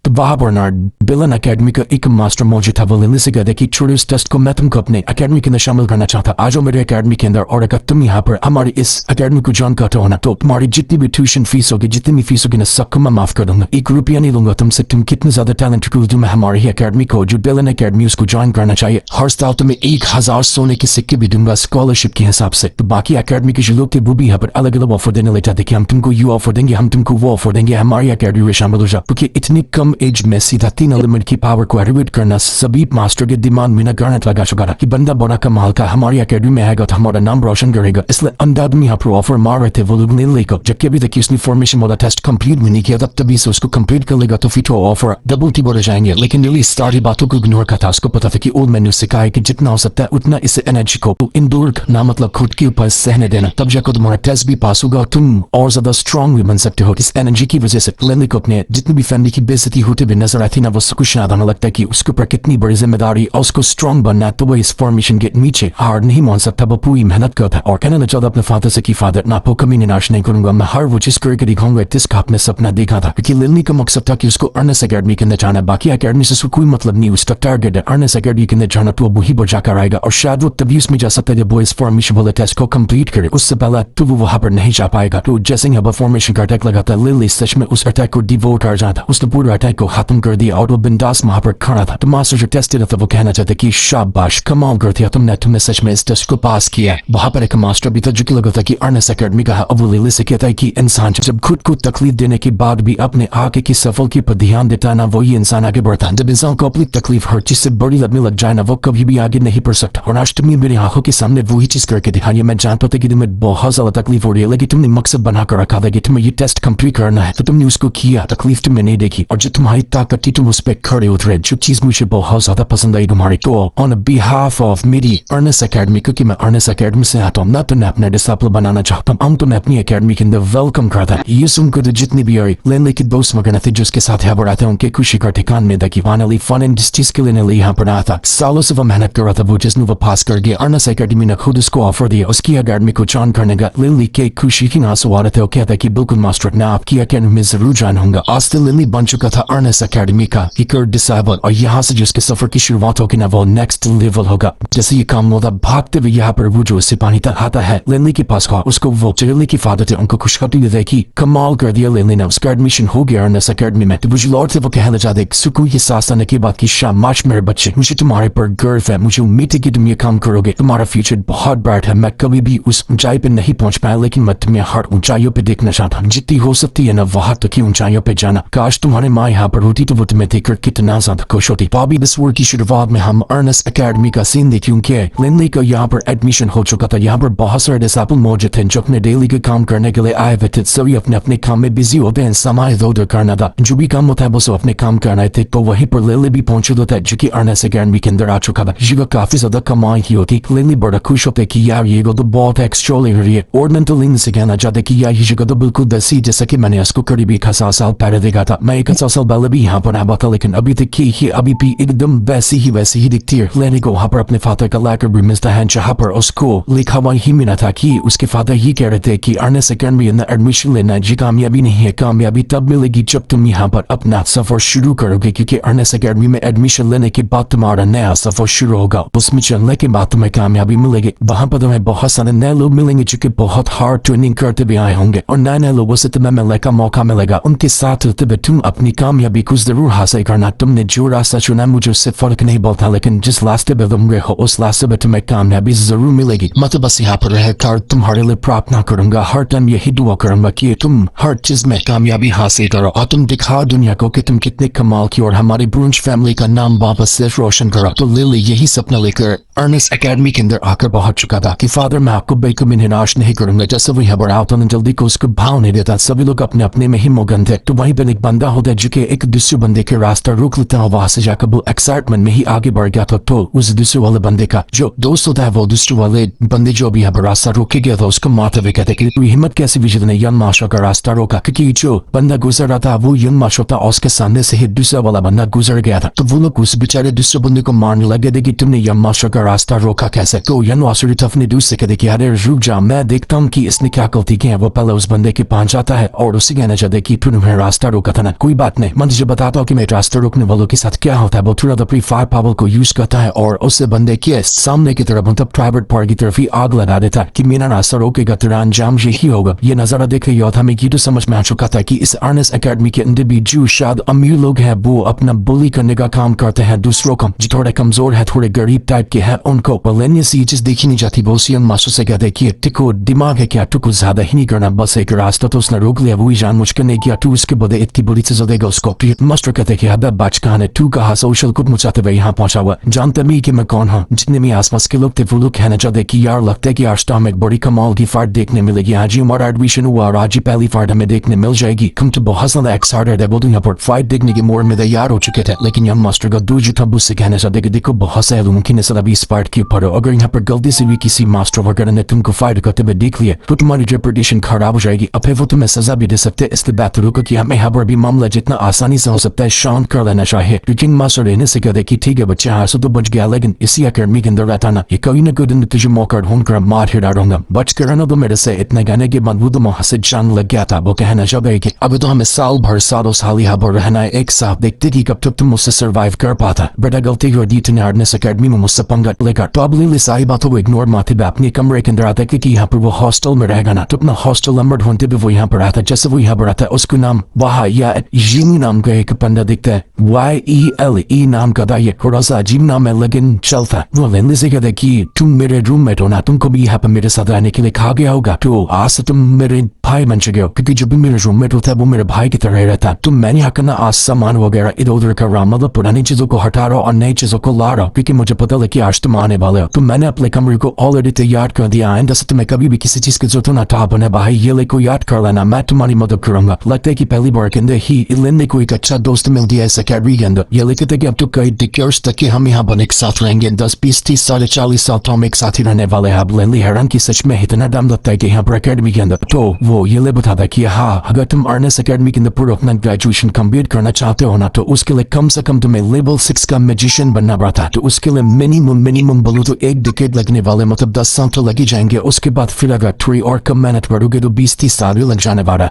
तो वहाँ पर बिलन अकेडमी का एक मास्टर मौजूद था। वो लिली से कहते कि छोड़ो इस टेस्ट को, मैं तुमको अपने अकेडमी के अंदर शामिल करना चाहता। आ जाओ मेरे अकेडमी के अंदर, और अगर तुम यहाँ पर हमारी इस अकेडमी को ज्वाइन करते हो ना तो तुम्हारी जितनी भी ट्यूशन फीस होगी, जितनी भी फीस होगी ना, सबको मैं माफ कर दूंगा। 1 रुपया नहीं लूंगा तुमसे। तुम कितने ज्यादा टैलेंट हो, तुम्हें हमारी ही अकेडमी को जो बिलन अकेडमी उसको ज्वाइन करना चाहिए। हर साल तुम्हें 1000 सोने के सिक्के भी दूंगा स्कॉलरशिप के हिसाब से। तो बाकी अकेडमी के जो लोग थे वो भी यहाँ पर अलग अलग ऑफर देने लगे थे कि हम तुमको ये ऑफर देंगे, हम तुमको वो ऑफर देंगे, हमारी अकेडमी में शामिल हो जाओ। क्योंकि इतनी कम एज में सीधा 3 एलिमेंट की पावर को एक्टिवेट करना सभी मास्टर के दिमाग में न गारंट लगा चुका था कि बंदा बड़ा कमाल का हमारी अकेडमी में आएगा तो हमारा नाम रोशन करेगा। इसलिए अंदाज में यहाँ पर ऑफर मार रहे थे वो लोग लिली को। जबकि अभी तक उसने फॉर्मेशन वाला टेस्ट कंप्लीट भी नहीं किया, तब तभी से उसको कंप्लीट कर लेगा तो फिर तो ऑफर डबल की बढ़ जाएंगे। लेकिन लिली सारी बातों को इग्नोर करता। उसको पता था कि ओल्ड मैन ने सिखाया कि जितना हो सकता है उतना इस एनर्जी को इंडोर ना मतलब खुद के ऊपर सहने देना, तब जाकर तुम्हारा टेस्ट भी पास होगा, तुम और ज्यादा स्ट्रॉन्ग भी बन सकते हो। इस एनर्जी की वजह से लिली को अपने जितनी भी फैमिली की बेइज्जती होते भी नजर आती ना, वो सब कुछ याद आने लगता है कि उसके ऊपर कितनी बड़ी जिम्मेदारी और उसको स्ट्रॉन्ग बनना है। तो वो इस फॉर्मेशन के नीचे हार नहीं मान सकता। वो पूरी मेहनत करता है और कहना न चाहता अपने फादर से कि फादर ना आपको कमी निराश नहीं करूंगा, मैं हर वो चीज करके दिखाऊंगा जिसका आपने सपना देखा था। क्योंकि लिली का मकसद था कि उसको अर्नेस्ट अकेडमी के अंदर जाना है। बाकी अकेडमी से उसको कोई मतलब नहीं, उसका टारगेट है अर्नेस्ट अकेडमी के अंदर जाना। तो वो वही पर जाकर आएगा और शायद वो तभी उसमें जा सकता है जब वो इस फॉर्मेशन वाले टेस्ट को कंप्लीट करे। उससे पहले तो वो वहां पर नहीं जा पाएगा। तो जैसे ही फॉर्मेशन का अटैक लगाता है, लिली सच में उस अटैक को डिवोट कर जाता। उसने पूरा अटैक को खत्म कर दिया और वो बिंदास वहां पर खड़ा था। तो मास्टर जो टेस्ट था वो कहना चाहते कि शाबाश, कमाल कर दिया तुमने सच में इस टेस्ट को पास किया। वहां पर एक मास्टर भी था जो कि लगा था कि अर्नेस्ट अकेडमी का है। अब वो लिली से कहता है कि इंसान जब खुद को तकलीफ देने के बाद भी अपने आगे की सफलता पर ध्यान देता है ना, वही इंसान आगे बढ़ता है। जब इंसान को अपनी तकलीफ हर चीज से बड़ी लगने लग जाए ना, वो कभी भी आगे नहीं बढ़ सकता। और आज तुमने मेरी आंखों के सामने वही चीज करके दिखाई। मैं जानता था कि तुम्हें बहुत ज्यादा तकलीफ हो रही है, लेकिन तुमने मकसद बनाकर रखा था कि तुम्हें ये टेस्ट कंप्लीट करना है, तो तुमने उसको किया। तकलीफ तुमने नहीं देखी और जो तुम्हारी ताकत थी तुम उस पर खड़े उतरे, जो चीज मुझे बहुत ज्यादा पसंद आई तुम्हारी। तो ऑन बिहाफ ऑफ मेरी अर्नेस्ट अकेडमी, क्योंकि मैं अर्नेस्ट अकेडमी से आता हूँ ना, तो मैं अपने डिसिपल बनाना चाहता हूँ। हम तो मैं अपनी अकेडमी के अंदर वेलकम करता है। ये सुनकर तो जितनी भी आई लेने के दोस्त वगैरह थे जिसके साथ यहाँ पर आते हैं, उनके खुशी का ठिकान में था कि फाइनली फन एंड इस चीज के लिए यहाँ पर आया था। सालों से वो मेहनत कर रहा था, वो जिसने वो पास कर गया। अर्नेस्ट अकेडमी ने खुद उसको ऑफर दिया उसकी अकेडमी को ज्वाइन करने का। लिली के खुशी की आंसू आ रहे थे। वो कहता कि बिल्कुल मास्टर, मैं आपकी अकेडमी में जरूर ज्वाइन होऊंगा। आज तो लिली बन चुका था अर्नेस्ट अकेडमी का एक डिसेबल, और यहाँ से जिसके सफर की शुरुआत होगी ना वो नेक्स्ट लेवल होगा। जैसे ये काम होता भागते हुए यहाँ पर वो जो सिपाही तक आता है लिली के पास का, उसको वो लिली की फादर थे उनको खुशखबरी दे कि कमाल कर दिया लिली ने, उसका एडमिशन हो गया अर्नेस्ट अकेडमी में। तो वो जो लॉर्ड थे वो कहना चाहते सुकून के सांस आने के बाद कि शाबाश मेरे बच्चे, मुझे तुम्हारे पर गर्व है, मुझे उम्मीद है कि तुम ये काम करोगे, तुम्हारा फ्यूचर बहुत ब्राइट है। मैं कभी भी उस ऊंचाई पे नहीं पहुंच पाया, लेकिन मैं तुम्हें हर ऊंचाइयों पे देखना चाहता हूँ। जितनी हो सकती है ना वहां तक की ऊंचाइयों पे जाना। काश तुम्हारे माँ यहाँ पर होती तो वो तुम्हें देखकर कितना ज्यादा खुश होती। बॉबी दिस वर्ड की शुरुआत में हम अर्नेस्ट अकेडमी का सीन देखी, क्योंकि लिली का यहाँ पर एडमिशन हो चुका था। यहाँ पर बहुत सारे डिसिपल मौजूद थे जो अपने डेली के काम करने के लिए आए हुए थे। सभी अपने अपने काम में बिजी होते हैं, समय इधर करना था, जो भी काम होता है वो सब अपने काम करना थे। तो वहीं पर लिली भी पहुंचे था जो कि अर्नेस्ट अकेडमी के अंदर आ चुका था। ये काफी ज्यादा कमाई की होती। लिली बड़ा खुश होते कि यार ये तो बहुत एक्स्ट्राऑर्डिनरी है। और मेंटली से कहना चाहते कि यार ये जगह तो बिल्कुल दसी जैसा कि मैंने इसको करीबी 1000 साल पहले देखा था। मैं 1000 साल बल भी यहाँ पर आबा था, लेकिन अभी तक ही अभी भी एकदम वैसी ही दिखती है। लेनी को वहाँ पर अपने फादर का लाकर भी मिलता है, जहाँ पर उसको लिखा हुआ ही मिला था कि उसके फादर ही कह रहे थे कि अर्नेस्ट एकेडमी में एडमिशन लेना जी कामयाबी नहीं है, कामयाबी तब मिलेगी जब तुम यहाँ पर अपना सफर शुरू करोगे, क्योंकि अर्नेस्ट एकेडमी में एडमिशन लेने के बाद तुम्हारा नया सफर शुरू होगा। उसमें चलने के बाद तुम्हें कामयाबी मिलेगी। वहाँ पर तुम्हें बहुत सारे नए लोग मिलेंगे जो कि बहुत हार्ड ट्रेनिंग करते भी आए होंगे, और नए लोगों से तुम्हें मिलने का मौका मिलेगा। उनके साथ तुम अपनी कामयाबी को जरूर हासिल करना। तुमने जो रास्ता चुना मुझे उससे फर्क नहीं पड़ता, लेकिन जिस रास्ते पे तुम रहे हो उस रास्ते पे तुम्हें कामयाबी जरूर मिलेगी। मतलब बस यहाँ पर रहकर तुम्हारे लिए प्रार्थना करूंगा, हर टाइम यही दुआ करूंगा कि तुम हर चीज में कामयाबी हासिल करो और तुम दिखा दुनिया को कि तुम कितने कमाल की और हमारी ब्रूंच फैमिली का नाम वापस से रोशन करो। तो लिली यही सपना लेकर अर्नेस्ट एकेडमी के अंदर आकर पहुंच चुका था कि फादर मैं आपको बेकूफ निराश नहीं करूंगा। जैसे वही खबर आता है जल्दी को उसको भाव नहीं देता। सभी लोग अपने अपने में ही मगन थे। तो वहीं पर एक बंदा होता है जो कि एक दूसरे बंदे के रास्ता रोक लेता है, वहां से जाकर वो एक्साइटमेंट में ही आगे बढ़ गया था। तो उस दूसरे वाले बंदे का जो दोस्त होता है वो दूसरे वाले बंदे जो भी यहाँ पर रास्ता रोके गया था उसको मारते हुए कहते कि हिम्मत कैसी विजय ने यंग माशा का रास्ता रोका, क्योंकि जो बंदा गुजर रहा था वो यंग माशा था, उसके सामने से ही दूसरा वाला बंदा गुजर गया था। तो वो लोग उस बेचारे दूसरे बंदे को मारने लगे थे कि तुमने यंग माशा का रास्ता रोका कैसे। तो यंग माशा ने दूसरे कहते कि अरे रुक जा, मैं देखता हूँ कि इसने क्या गलती की है। वो पहले उस बंदे के पास जाता है और उसे कहना चाहते कि तूने रास्ता रोका था ना, कोई बात नहीं, मैं तुझे बताता हूँ कि मैं रास्ता रोकने वालों के साथ क्या होता है। वो थोड़ा अपनी फायर पावर को यूज करता है और उससे बंदे के सामने की तरफ मतलब प्राइवेट पार्क की तरफ ही आग लगा देता है कि मेरा रास्ता रोकेगा तेरा अंजाम यही होगा। ये नजारा देख रही था, हमें ये तो समझ में आ चुका था कि इस अर्नेस्ट एकेडमी के अंदर भी जो शायद अमीर लोग हैं वो अपना बुली करने का काम करते हैं दूसरों को, जो थोड़े कमजोर है थोड़े गरीब टाइप के हैं उनको। पर लेने से ये चीज देखी नहीं जाती। वो सियन मास्टर से कहते कि टिको दिमाग है क्या, तू कुछ ज्यादा ही नहीं करना, बस एक रास्ता तो उसने रोक लिया, वही जान मुझ कर नहीं किया, तू उसके बदले इतनी बुरी चीज देगा उसको। मास्टर कहते कि हद बाच कहां है, तू कहा सोशल कुछ मुचाते हुए यहाँ पहुंचा हुआ, जानते भी कि मैं कौन हूँ। जितने भी आसपास के लोग थे वो लोग कहना चाहते कि यार लगता है कि आज तो हमें एक बड़ी कमाल की फाइट देखने मिलेगी, आज ही हमारा एडमिशन हुआ और आज ही पहली फाइट हमें देखने मिल जाएगी। हम तो बहुत ज्यादा एक्साइटेड है। वो तो यहाँ पर फाइट देखने के मोड में तैयार हो चुके थे, लेकिन यहाँ मास्टर का दूर था उससे कहना चाहते कि देखो बहुत से मुमकिन है अभी इस फाइट के ऊपर हो, अगर यहाँ पर गलती से भी किसी मास्टर वगैरह ने तुमको फाइट करते हुए देख लिया तो तुम्हारी रेपुटेशन खराब हो जाएगी, अब वो तुम्हें सजा भी दे सकते हैं। इसलिए बात रुको कि हमें यहाँ पर भी मामला जितना आसानी से हो सकता है शांत कर लेना चाहिए। लेकिन मास्टर रहने से कहते कि ठीक है बच्चे यहाँ से तो बच गया, लेकिन इसी अकेडमी के अंदर रहता ना, ये कोई ना कोई दिन तुझे मौका ढूंढकर मार ही डालूंगा, बच कर रहना तो मेरे से। इतने गाने के बाद वो तो वहां से जान लग गया था। वो कहना चाहते कि अब तो हमें साल भर सालों साल यहाँ पर रहना है एक साथ, देखते कि कब तक तुम मुझसे सर्वाइव कर पाता। बेटा गलती कर दी तुमने अर्नेस्ट एकेडमी में मुझसे पंगा लेकर। तो अब लिली सारी बातों को इग्नोर मारते हुए अपने कमरे के अंदर आता है कि यहाँ पर वो हॉस्टल में रहेगा ना। तो अपना हॉस्टल नंबर ढूंढते हुए वो यहाँ पर आता है। जैसे वो यहाँ पर आता है उसको नाम वहा या जीनी नाम का एक पंडा दिखता है, YELE नाम का था। ये थोड़ा सा अजीब नाम है लेकिन चलता है। वो लिली से कहता है कि तुम मेरे रूममेट हो ना, तुमको भी यहाँ पर मेरे साथ रहने के लिए कहा गया होगा, तो आज से तुम मेरे भाई बन चुके हो, क्योंकि जो भी मेरे रूममेट होता है वो मेरे भाई की तरह रहता है। तुम मैंने यहाँ करना आज सामान वगैरह इधर उधर कर रहा, मतलब पुरानी चीजों को हटा रहा और नई चीजों को ला रहा, क्योंकि मुझे पता है कि आज तुम आने वाले हो। तो मैंने अपने कमरे को ऑलरेडी तैयार कर दिया है, जैसे तुम्हें कभी भी किसी चीज की जरूरत ना था बने भाई ये ले को याद कर लेना, मैं तुम्हारी मदद करूंगा। लगता है कि पहली बार के अंदर ही इलेंडे को एक अच्छा दोस्त मिल दिया इस अकेडमी के अंदर। ये लिखते थे कि अब तो कई डिकेर्स तक कि हम यहाँ बन एक साथ रहेंगे, 10 20 30 साढ़े 40 साल तो हम एक साथ ही रहने वाले हैं। अब लेंडी हैरान की सच में इतना दम लगता है कि यहाँ पर अकेडमी के अंदर। तो वो ये ले बताता कि हाँ अगर तुम अर्नेस्ट एकेडमी के अंदर पूरा अपना ग्रेजुएशन कंप्लीट करना चाहते हो ना, तो उसके लिए कम से कम तुम्हें लेवल 6 का मैजिशियन बनना पड़ता। तो उसके लिए मिनिमम बोलो तो 1 डिकेड लगने वाले, मतलब 10 साल तो लग ही जाएंगे। उसके बाद फिर अगर थोड़ी और कम मेहनत करोगे तो 20-30 साल लग जाने वाला।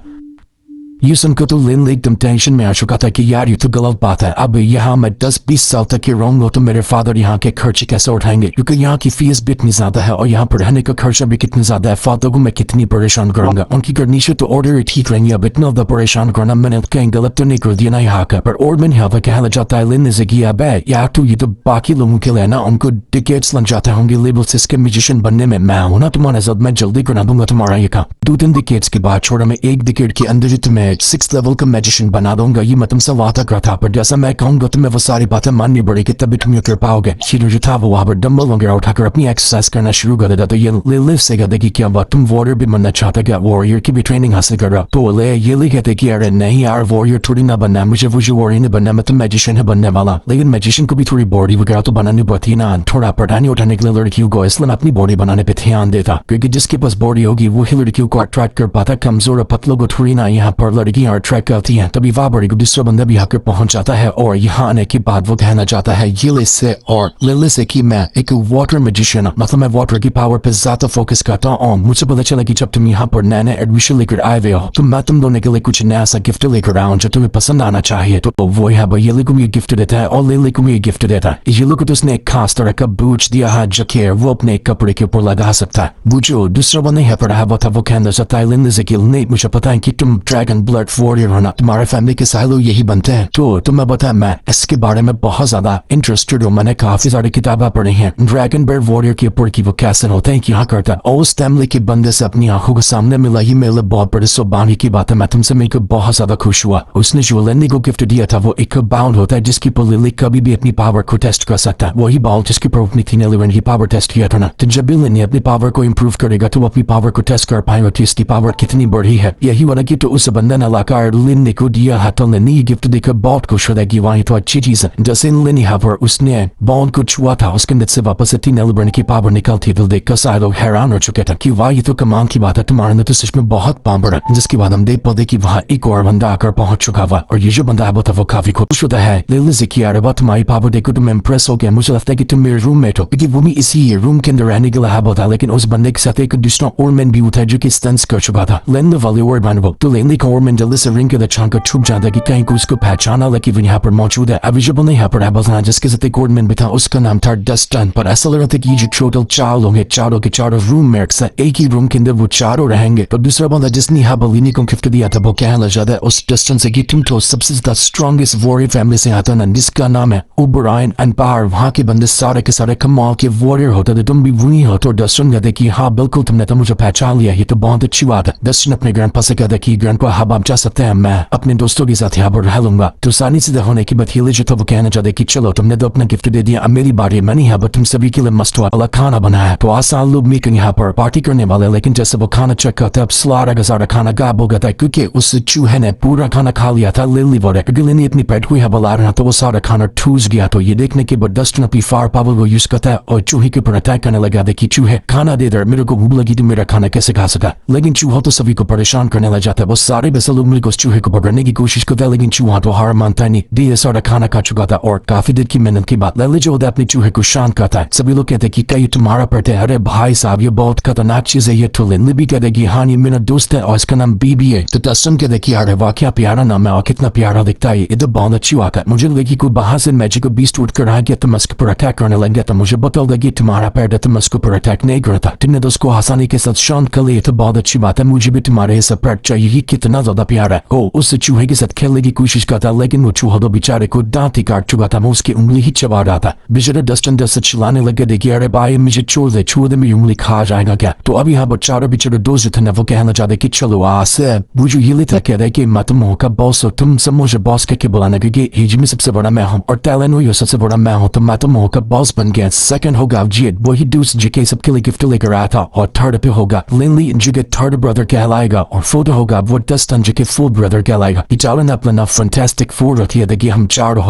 ये सुनकर तो लिन एकदम टेंशन में आ चुका था कि यार ये तो गलत बात है। अब यहाँ मैं 10-20 साल तक के रहूंगा तो मेरे फादर यहाँ के खर्चे कैसे उठाएंगे, क्योंकि यहाँ की फीस भी इतनी ज्यादा है और यहाँ पर रहने का खर्चा भी कितना ज्यादा है। फादर को मैं कितनी परेशान करूंगा। उनकी कंडीशन तो ऑर्डर ठीक रहेंगे, अब इतना ज्यादा परेशान करना मैंने कहीं गलत तो नहीं कर दिया ना यहाँ का। पर और मैंने यहाँ पर कहना चाहता है लिन से किया बे यार तो ये तो बाकी लोगों के लिए ना, उनको डिकेट्स लग जाते होंगे लेवल 6 के म्यूजिशियन बनने में। मैं हूं ना तुम्हारे साथ, मैं जल्दी करा दूंगा तुम्हारा ये काम। 2-3 डिकेट्स के बाद छोड़ा मैं 1 डिकेट के अंदर ही तुम्हें 6th लेवल का मैजिशियन बना दूंगा। ये मैं तुमसे वादा करता था, पर जैसा मैं कहूंगा तुम्हें वो सारी बातें माननी पड़ेगी, तभी तुम ये कर पाओगे। शीरो जो था वो वहां पर डंबल वगैरह उठाकर अपनी एक्सरसाइज करना शुरू कर देता। तो ये लिव से कहते कि क्या बात तुम वॉरियर भी बनना चाहते क्या, वॉरियर की भी ट्रेनिंग हासिल कर रहा। तो ये कहते कि अरे नहीं यार वॉरियर थोड़ी ना बनना, मुझे वो जो वॉरियर नहीं बनना, मैं तो मैजिशियन है बनने वाला। लेकिन मैजिशियन को भी थोड़ी बॉडी वगैरह तो बनानी पड़ती है ना, थोड़ा परेशानी उठाने के लिए लड़कियों को, इसलिए मैं अपनी बॉडी बनाने पर ध्यान देता, क्योंकि जिसके पास बॉडी होगी वो ही लड़कियों को अट्रैक्ट कर पाता। कमजोर पतलों को थोड़ी ना यहाँ पर और लड़कियां अट्रैक्ट करती हैं, तभी वाबरी को दूसरा बंदा भी आकर पहुंच जाता है और यहाँ आने के बाद वो कहना चाहता है ये से और लिली से कि मैं एक वाटर मैजिशियन, मतलब मैं वाटर की पावर पे ज्यादा फोकस करता हूँ। मुझे पता चला कि जब तुम यहाँ पर नए नए एडमिशन लेकर आए हुए हो तो मैं तुम दोनों के लिए कुछ नया सा गिफ्ट लेकर आऊँ जो तुम्हें पसंद आना चाहिए। तो वो यहाँ पर लिली को भी गिफ्ट देता है और लिली को भी गिफ्ट देता है। लिली को तो उसने एक खास तरह का बूच दिया है जो कि वो अपने कपड़े के ऊपर लगा सकता है। वो जो दूसरा वो नहीं है पर है वो कहना चाहता है लिली से कि नहीं, मुझे पता है कि तुम ड्रैगन ब्लड वॉरियर हो ना, तुम्हारे फैमिली के सारे लोग यही बनते हैं। तो तुम्हें पता है मैं इसके बारे में बहुत ज्यादा इंटरेस्टेड हूँ, मैंने काफी सारी किताबें पढ़ी हैं ड्रैगन ब्लड वॉरियर के ऊपर की वो कैसे होते हैं क्या करता है। और उस फैमिली के बंदे से अपनी आंखों के सामने मिला ही मेरे बहुत बड़े सौभाग्य की बात है। मैं तुमसे मिलकर बहुत ज्यादा खुश हुआ। उसने जो लिली को गिफ्ट दिया था वो एक बाउंड होता है जिसकी पर लिली कभी भी अपनी पावर को टेस्ट कर सकता है। वही बाउंड जिसके पर अपनी थी ने की पावर टेस्ट किया था ना। तो जब लिली ने अपनी पावर को इम्प्रूव करेगा तो अपनी पावर को टेस्ट कर पाएगा कि इसकी पावर कितनी बढ़ी है। यही वाला गिफ्ट उस बंदे ने लाकर लिली को दिया है। तो लिली गिफ्ट देकर बहुत खुश हो गई। वही तो अच्छी चीज है। जैसे लिली यहाँ पर उसने बाउंड को छुआ था उसके अंदर से वापस तीन एलिबर्न की पावर निकलती है। देख कर सारे लोग हैरान हो चुके थे कि वाह ये तो कमाल की बात है, तुम्हारे अंदर तो सच में बहुत पावर है। जिसके बाद हम देख पाते कि वहाँ एक और बंदा आकर पहुंच चुका हुआ और ये जो बंदा है वो काफी खुश होता है। लिली से कि यार तुम्हारी पावर देखो तुम इम्प्रेस हो गया, मुझे लगता है कि तुम मेरे रूममेट हो, क्योंकि वो भी इसी रूम के अंदर रहने के लिए होता। लेकिन उस बंदे के साथ एक दूसरा और मैन भी उठा जो कि स्टंट्स कर चुका था। लेने वाले और बन वो तो लेने का और मैन जल्दी से रिंग के दछान कर छुप जाता कि कहीं को उसको पहचाना लेकिन वो यहाँ पर मौजूद है। अविजिबल नहीं यहाँ पर है जिसके साथ एक और मैन भी था, उसका नाम था डस्टन। पर ऐसा लग रहा था कि जो टोटल चार लोग हैं, चारों के चारों रूममेट्स हैं, एक ही रूम के अंदर वो चारों रहेंगे। तो दूसरा बंदा जिसने यहाँ बलिनी को गिफ्ट दिया था वो कहने लग जाता है उस डस्टन से कि तुम तो सबसे ज्यादा स्ट्रॉन्गेस्ट वॉरियर फैमिली से आता ना, जिसका नाम है ओबराइन एंड पावर। वहाँ के बंदे सारे के सारे कमाल के वॉरियर होते थे, तुम भी वही हो। तो डस्टन कहते कि हाँ बिल्कुल तुमने तो मुझे पहचान लिया, ये तो बहुत अच्छी बात है। डस्टन अपने ग्रैंडपा से कहता कि ग्रैंडपा हाँ आप जा सकते हैं, मैं अपने दोस्तों के साथ यहाँ पर रह लूंगा। तो सानी से होने की बात हीले जो था वो कहना चाहते कि चलो तुमने तो अपना गिफ्ट दे दिया, अब मेरी बारी, मैंने यहाँ पर तुम सभी के लिए मस्त वाला खाना बनाया। तो आसान लोग मिलकर यहाँ पर पार्टी करने वाले, लेकिन जैसे वो खाना चेक करते अब सारा का सारा खाना गायब हो गया था क्योंकि उस चूहे ने पूरा खाना खा लिया था। लिली वो लिली अपनी पेट को यहाँ बुला रहा तो वो सारा खाना ठूस गया। तो ये देखने के बाद डस्टन अपनी फायर पावर को यूज करता है और चूहे के ऊपर अटैक करने लगा। देखिए चूहे खाना दे दे, मेरे को भूख लगी तो मेरा खाना कैसे खा सका। लेकिन चूहा तो सभी को परेशान करने लग जाता है। वो सारे बस लोग मिलकर उस चूहे को पकड़ने की कोशिश करते हैं लेकिन चूहा तो हार मानता नहीं। ढेर सारा खाना खा चुका था और काफी देर की मेहनत के बाद लिली जो होता है अपने चूहे को शांत करता है। सभी लोग कहते हैं कि कहीं तुम्हारा पड़ते है। अरे भाई साहब ये बहुत खतरनाक चीज है ये। तो लिली भी कहते कि हाँ ये मेरा दोस्त है और इसका नाम बीबी है। तो डस्टन कहते कि अरे वाह क्या प्यारा नाम है और कितना प्यारा दिखता है, ये तो बहुत अच्छी बात है। मुझे लगी कोई बाहर से मैजिक बीस्ट उठ कर आ गया तो मस्क पर अटैक करने लग गया। तो मुझे बता लगी तुम्हारा पैर तो मस्क पर अटैक नहीं करता, तुमने तो उसको आसानी के साथ शांत कर लिया, तो बहुत अच्छी बात है। मुझे भी तुम्हारे ऐसा पैर चाहिए, ये कितना ज्यादा प्यारा है। ओ उस चूहे के साथ खेलने की कोशिश करता लेकिन वो चूहा तो बेचारे को दांत ही काट चुका था, वो उसकी उंगली ही चबा रहा था। बेचारा डस्टन दस चिल्लाने लगे देखिए अरे भाई मुझे छोड़ दे मेरी उंगली खा जाएगा क्या। तो अभी यहाँ बेचारा बेचारा दोस्त थे वो कहना चाहते कि चलो आसे वो जो ये लेता कह रहे कि मैं तुम का बॉस हो, तुम सब मुझे बॉस कह के बुलाने क्योंकि एज में सबसे बड़ा मैं हूँ और टैलेंट हुई सबसे बड़ा मैं हूँ। तो मैं तुम का बॉस बन गया। सेकंड होगा अवजीत, वही दूसरे जिके सबके लिए गिफ्ट लेकर आया था। और थर्ड पे होगा लिली जो के थर्ड ब्रदर कहलाएगा और फोर्थ होगा वो डस्टन जो के फोर्थ ब्रदर कहलाएगा। ये चारों ने अपना फैंटास्टिक फोर रखी है देखिए हम चार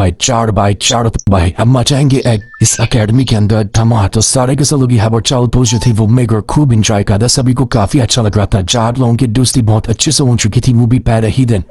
भाई हम मचाएंगे एग इस अकेडमी के अंदर धमाल। तो सारे के लोग यहाँ पर चाल पोज थे वो मेगर खूब इंजॉय करता, सभी को काफी अच्छा लग रहा था। चार लोगों की दोस्ती बहुत अच्छे से हो चुकी थी वो भी पहले ही दिन।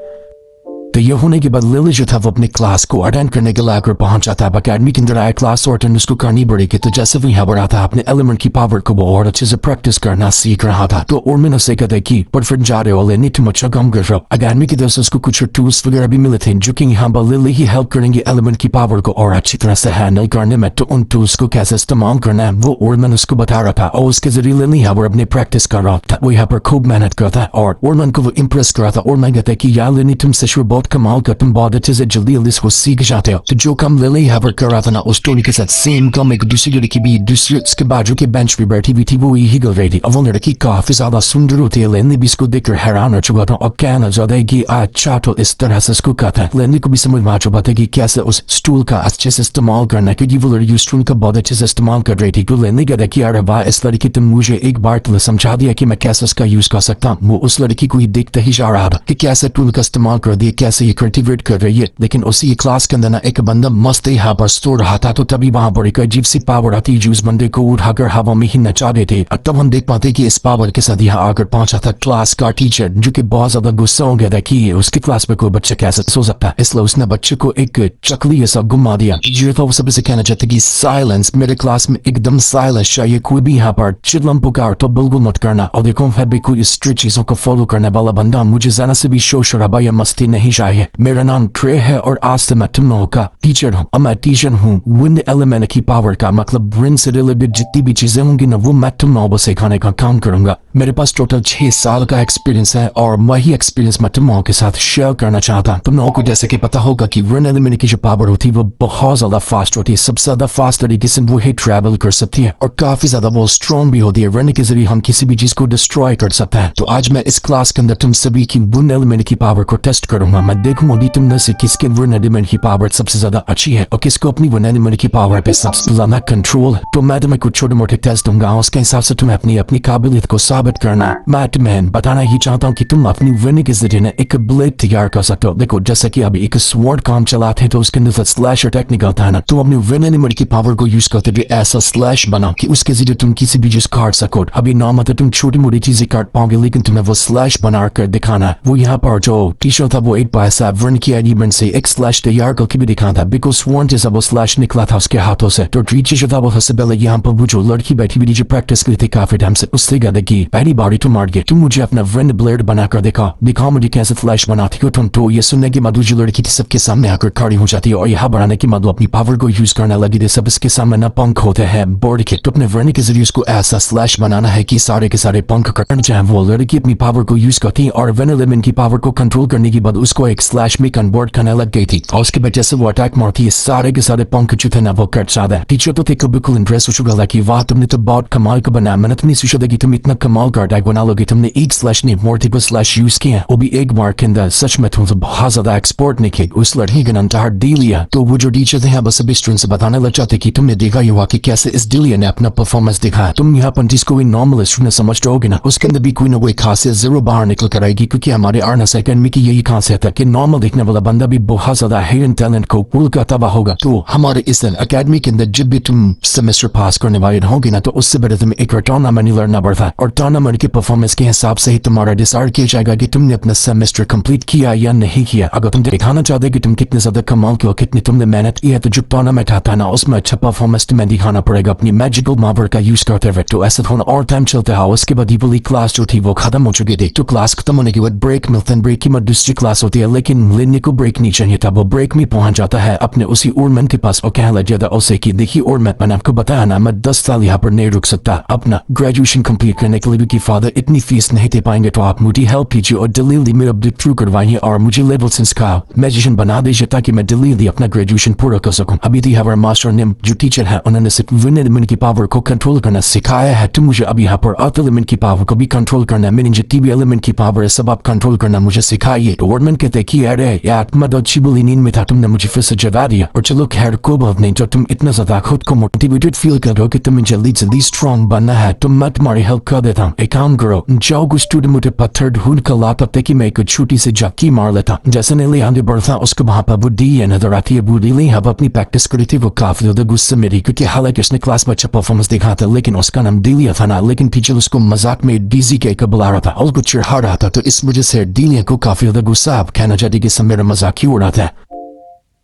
तो ये होने के बाद लिली जो था वो अपने क्लास को अटेंड करने के लिए आकर पहुंच जाता है। अकेडमी के अंदर आया क्लास और अटेंड उसको करनी पड़ेगी। तो जैसे वो यहाँ पर आता है अपने एलिमेंट की पावर को वो और अच्छे से प्रैक्टिस करना सीख रहा था। तो और मैंने उसे कहते कि पर फिर जा रहे हो लेनी तुम अच्छा काम कर रहे हो। अकेडमी की तरफ से उसको कुछ टूल्स वगैरह भी मिले थे जो कि यहाँ पर लिली ही हेल्प करेंगे एलिमेंट की पावर को और अच्छी तरह से हैंडल करने में। तो उन टूल्स को कैसे इस्तेमाल करना है वो और मैंने उसको बता रहा था और उसके जरिए लिली यहाँ पर अपनी प्रैक्टिस कर रहा था। वो यहाँ पर खूब मेहनत करता है और मैंने को वो इम्प्रेस कर रहा था। और मैं कहता कि यार लिली तुम सच में बहुत कमाल कर, तुम बहुत अच्छे से जल्दी इसको सीख जाते हो। तो जो काम लिली यहाँ पर कर रहा था ना उस टोनी के साथ सेम काम एक दूसरी लड़की भी दूसरे उसके बाजू के बेंच पे बैठी हुई थी वो यही कर रही थी। अब वो लड़की काफी ज्यादा सुंदर होती है। लेनी भी इसको देखकर हैरान हो चुका था और कहना ज्यादा कि अच्छा तो इस तरह से इसको कहता है। लेनी को भी समझ में आ चुका था कि कैसे उस स्टूल का अच्छे से इस्तेमाल करना है क्योंकि वो लड़की उस स्टूल का बहुत अच्छे से इस्तेमाल कर रही थी। तो लेनी कहता कि अरे वाह इस लड़की तुम मुझे एक बार तो समझा दिया कि मैं कैसे इसका यूज कर सकता हूँ। वो उस लड़की को ही देखते ही जा रहा था कि कैसे टूल का इस्तेमाल कर दिया, कैसे से ये कल्टिवेट कर रही है। लेकिन उसी क्लास के अंदर ना एक बंदा मस्त यहाँ पर सो रहा था, तो तभी वहाँ पर एक अजीब सी पावर आती जो उस बंदे को उठाकर हवा में ही नचा देते। तब हम देख पाते कि इस पावर के साथ यहाँ आकर पहुंचा था क्लास का टीचर, जो कि बहुत ज्यादा गुस्सा हो गया था कि उसके क्लास में कोई बच्चा कैसे सो सकता है। इसलिए उसने बच्चे को एक चकली ऐसा घुमा दिया। टीचर तो सबसे कहना चाहते कि साइलेंस, मेरे क्लास में एकदम साइलेंस चाहिए, कोई भी यहाँ पर चिल्लम पुकार तो बिल्कुल मत करना। और देखो है भी कोई स्ट्रिक्ट चीजों को फॉलो करने वाला बंदा, मुझे जरा से भी शोर शराबा या मस्ती नहीं चाहिए। मेरा नाम ट्रे है और आज से मैं तुम लोगों का टीचर हूँ। मैं टीचर हूँ विंड एलिमेंट की पावर का, मतलब विंड से रिलेटेड जितनी भी चीजें होंगी ना वो मैं तुम लोगों को सिखाने का काम करूंगा। मेरे पास टोटल 6 साल का एक्सपीरियंस है और वही एक्सपीरियंस मैं तुम लोगों के साथ शेयर करना चाहता। तुम लोगों को जैसे कि पता होगा कि विंड एलिमेंट की जो पावर होती है वो बहुत ज्यादा फास्ट होती है, सबसे ज्यादा फास्ट तरीके से वो ही ट्रैवल कर सकती है और काफी ज्यादा वो स्ट्रॉन्ग भी होती है। विंड के जरिए हम किसी भी चीज को डिस्ट्रॉय कर सकते हैं। तो आज मैं इस क्लास के अंदर तुम सभी की विंड एलिमेंट की पावर को टेस्ट करूंगा। मैं देखूंगा कि तुम में से किसके विंड एलिमेंट की पावर सबसे ज्यादा अच्छी है और किसको अपनी विंड एलिमेंट की पावर पे सबसे ज्यादा कंट्रोल। तो मैं तुम्हें कुछ छोटे मोटे टेस्ट दूंगा, उसके हिसाब से तुम्हें अपनी काबिलियत को साबित करना। मैं तुम्हें बताना ही चाहता हूँ कि तुम अपनी विंड के जरिए एक ब्लेड तैयार कर सकते हो। देखो जैसे कि अभी एक स्वॉर्ड काम चलाते हैं तो उसके अंदर स्लैशर टेक्निक आता है ना, तो अपनी विंड एलिमेंट की पावर को यूज करते हुए ऐसा स्लैश बनाओ कि उसके जरिए तुम किसी भी चीज काट सको। अभी ना मतलब तुम छोटी मोटी चीजें काट पाओगे, लेकिन तुम्हें वो स्लैश बना कर दिखाना। वो यहाँ पर जो टी-शर्ट था वो एक बार ऐसा विंड की एलिमेंट से एक स्लैश तैयार करके भी दिखा था, बिकॉज स्वॉर्ड जैसा वो स्लैश निकला था उसके हाथों से। तो टीचर था वो सबसे पहले यहाँ पर वो जो लड़की बैठी हुई जो प्रैक्टिस की थी काफी टाइम से, उससे कहते कि पहली बार तुम मार गए, तुम मुझे अपना विंड ब्लेड बनाकर दिखाओ मुझे कैसे फ्लैश बनाती हो तुम। तो ये सुनने के बाद जो लड़की थी सबके सामने आकर खड़ी हो जाती है और यहाँ बढ़ाने के बाद अपनी पावर को यूज करने लगी थी। सब इसके सामने न पंख होते हैं बोर्ड के, तो अपने विंड के जरिए उसको ऐसा स्लैश बनाना है कि सारे के सारे पंख कटने जाए। वो लड़की अपनी पावर को यूज करती है और विंड एलिमेंट की पावर को कंट्रोल करने के बाद उसको एक स्लैश में कन्वर्ट करने लग गई थी और उसके बाद जैसे वो अटैक मारती है सारे के सारे पंख जो थे ना वो कट जाते हैं। टीचर तो थे बिल्कुल इंटरेस्ट हो चुका था कि वाह तुमने तो बहुत कमाल का बनाया। मैंने तुम्हें सोचा था कि तुम इतना कमाल का अटैक बना लोगे, तुमने एक स्लैश नहीं मल्टीपल स्लैश यूज किया, वो भी एक बार के अंदर। सच में तुम तो बहुत ज्यादा एक्सपर्ट निकले। उस लड़की का नाम था डेलिया। तो वो जो टीचर थे बस अभी स्टूडेंट से बताने लग जाते कि तुमने देखा ये हुआ कि कैसे इस डेलिया ने अपना परफॉर्मेंस दिखाया। तुम यहाँ पर जिसको भी नॉर्मल स्टूडेंट समझ रहोगे ना उसके अंदर भी कोई ना कोई खासियत जरूर बाहर निकल कर आएगी, क्योंकि हमारे आर्नस एकेडमी की यही खासियत है कि नॉर्मल दिखने वाला बंदा भी बहुत ज्यादा हिडन टैलेंट को पुल करता हुआ होगा। तो हमारे इस एकेडमी के अंदर जब भी तुम सेमेस्टर पास करने वाले होगे ना तो उससे पहले तुम्हें एक टूर्नामेंट लड़ना पड़ता है और टूर्नामेंट के परफॉर्मेंस के हिसाब से ही तुम्हारा डिसाइड किया जाएगा कि तुमने अपना सेमेस्टर कंप्लीट किया या नहीं किया। अगर तुम दिखाना चाहते कि तुम कितने ज्यादा कमाल के हो, कितनी तुमने मेहनत की है, तो जो टूर्नामेंट आता है ना उसमें अच्छा परफॉर्मेंस तुम्हें दिखाना पड़ेगा अपनी मैजिकल मावर का यूज करते हुए। तो ऐसा थोड़ा और टाइम चलता है। उसके बाद वाली क्लास जो थी वो खत्म हो चुकी थी। तो क्लास खत्म होने के बाद ब्रेक मिलता है, ब्रेक की बाद दूसरी क्लास होती है, लेकिन लेने को ब्रेक नहीं चाहिए था। वो ब्रेक में पहुंच जाता है अपने उसी ओरमैन के पास और कहने लग जाता उसे कि देखिए ओरमैन, मैंने आपको बताया ना मैं 10 साल यहाँ पर नहीं रुक सकता अपना ग्रेजुएशन कंप्लीट करने के लिए, क्योंकि फादर इतनी फीस नहीं दे पाएंगे, तो आप मुझे हेल्प कीजिए और डिलीवरी मेरा ब्रेक थ्रू करवाइए और मुझे लेवल सेंस का मैजिशियन बना दीजिए ताकि मैं डिलीवरी अपना ग्रेजुएशन पूरा कर सकूं। अभी थी हमारे मास्टर ने जो टीचर है उन्होंने सिर्फ विंड एलिमेंट की पावर को कंट्रोल करना सिखाया है, तो मुझे अभी यहाँ पर अर्थ एलिमेंट की पावर को भी कंट्रोल करना है। मैंने जितनी भी एलिमेंट की पावर है सब आप कंट्रोल करना मुझे सिखाइए। तो ओरमैन कहते कि अरे यार मैं तो अच्छी बुरी नींद में था, तुमने मुझे फिर से जगा दिया। और चलो खैर को बात नहीं, जो तुम इतना ज्यादा खुद को मोटिवेटेड फील कर रहे हो कि तुम्हें जल्दी स्ट्रॉन्ग बनना है तो मैं तुम्हारी हेल्प कर देता हूँ। एक काम करो, जाओ कुछ स्टूडेंट मुझे पत्थर ढूंढ कर लाता कि मैं एक छोटी सी जाकी मार लेता। जैसे नहीं ले आगे बढ़ता उसको वहां पर बुद्धि नजर आती है। बुद्धि अब अपनी प्रैक्टिस करी थी वो काफी ज्यादा गुस्से में रही, क्योंकि हालांकि उसने क्लास में अच्छा परफॉर्मेंस दिखा था लेकिन उसका नाम डेलिया था ना, लेकिन टीचर उसको मजाक में डीजी के बुला रहा था और कुछ चिढ़ा रहा था। तो इस वजह से डेलिया को काफी ज्यादा गुस्सा अब कहना चाहती कि सब मेरा मजाक ही उड़ाता है।